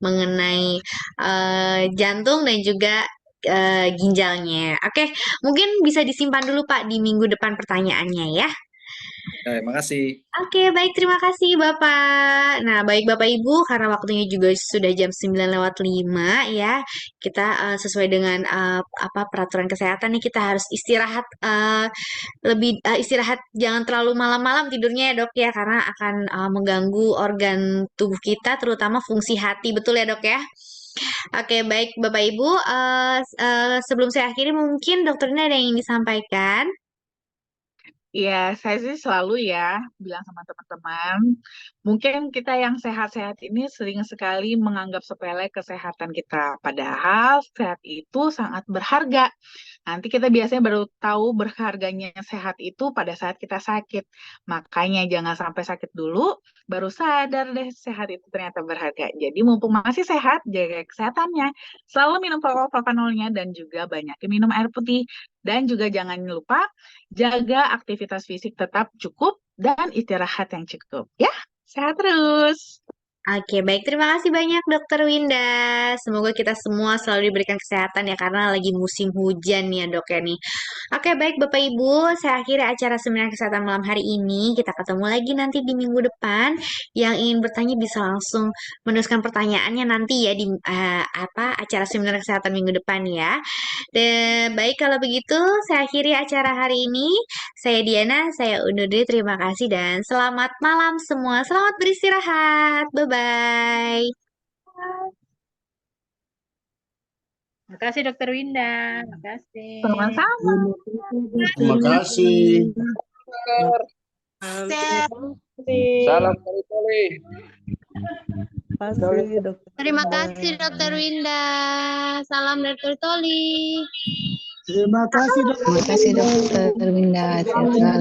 mengenai jantung dan juga ginjalnya. Oke, mungkin bisa disimpan dulu Pak di minggu depan pertanyaannya ya. baik, makasih. Oke, baik terima kasih Bapak. Nah, baik Bapak Ibu, karena waktunya juga sudah jam 9:05 ya. Kita sesuai dengan apa peraturan kesehatan nih kita harus istirahat istirahat jangan terlalu malam-malam tidurnya ya dok ya karena akan mengganggu organ tubuh kita terutama fungsi hati betul ya dok ya. Oke baik Bapak Ibu sebelum saya akhiri mungkin dokter ini ada yang ingin disampaikan. Iya, saya sih selalu ya bilang sama teman-teman, mungkin kita yang sehat-sehat ini sering sekali menganggap sepele kesehatan kita. Padahal sehat itu sangat berharga. Nanti kita biasanya baru tahu berharganya sehat itu pada saat kita sakit. Makanya jangan sampai sakit dulu, baru sadar deh sehat itu ternyata berharga. Jadi mumpung masih sehat, jaga kesehatannya. Selalu minum flavanolnya dan juga banyak minum air putih. Dan juga jangan lupa jaga aktivitas fisik tetap cukup dan istirahat yang cukup. Ya, sehat terus. Oke, baik. Terima kasih banyak Dokter Winda. Semoga kita semua selalu diberikan kesehatan ya karena lagi musim hujan ya dok ya nih. Oke, baik Bapak Ibu, saya akhiri acara seminar kesehatan malam hari ini. Kita ketemu lagi nanti di minggu depan. Yang ingin bertanya bisa langsung menuliskan pertanyaannya nanti ya di acara seminar kesehatan minggu depan ya. Dan baik kalau begitu, saya akhiri acara hari ini. Saya Diana, saya undur diri. Terima kasih dan selamat malam semua. Selamat beristirahat. Bye-bye. Terima kasih Dokter Winda. Terima kasih. Sama-sama. Terima kasih. Salam dari Toli. Terima kasih Dokter Winda. Salam Dokter Toli. Terima kasih, Dokter. Terima kasih Dokter Winda. Sehat selalu.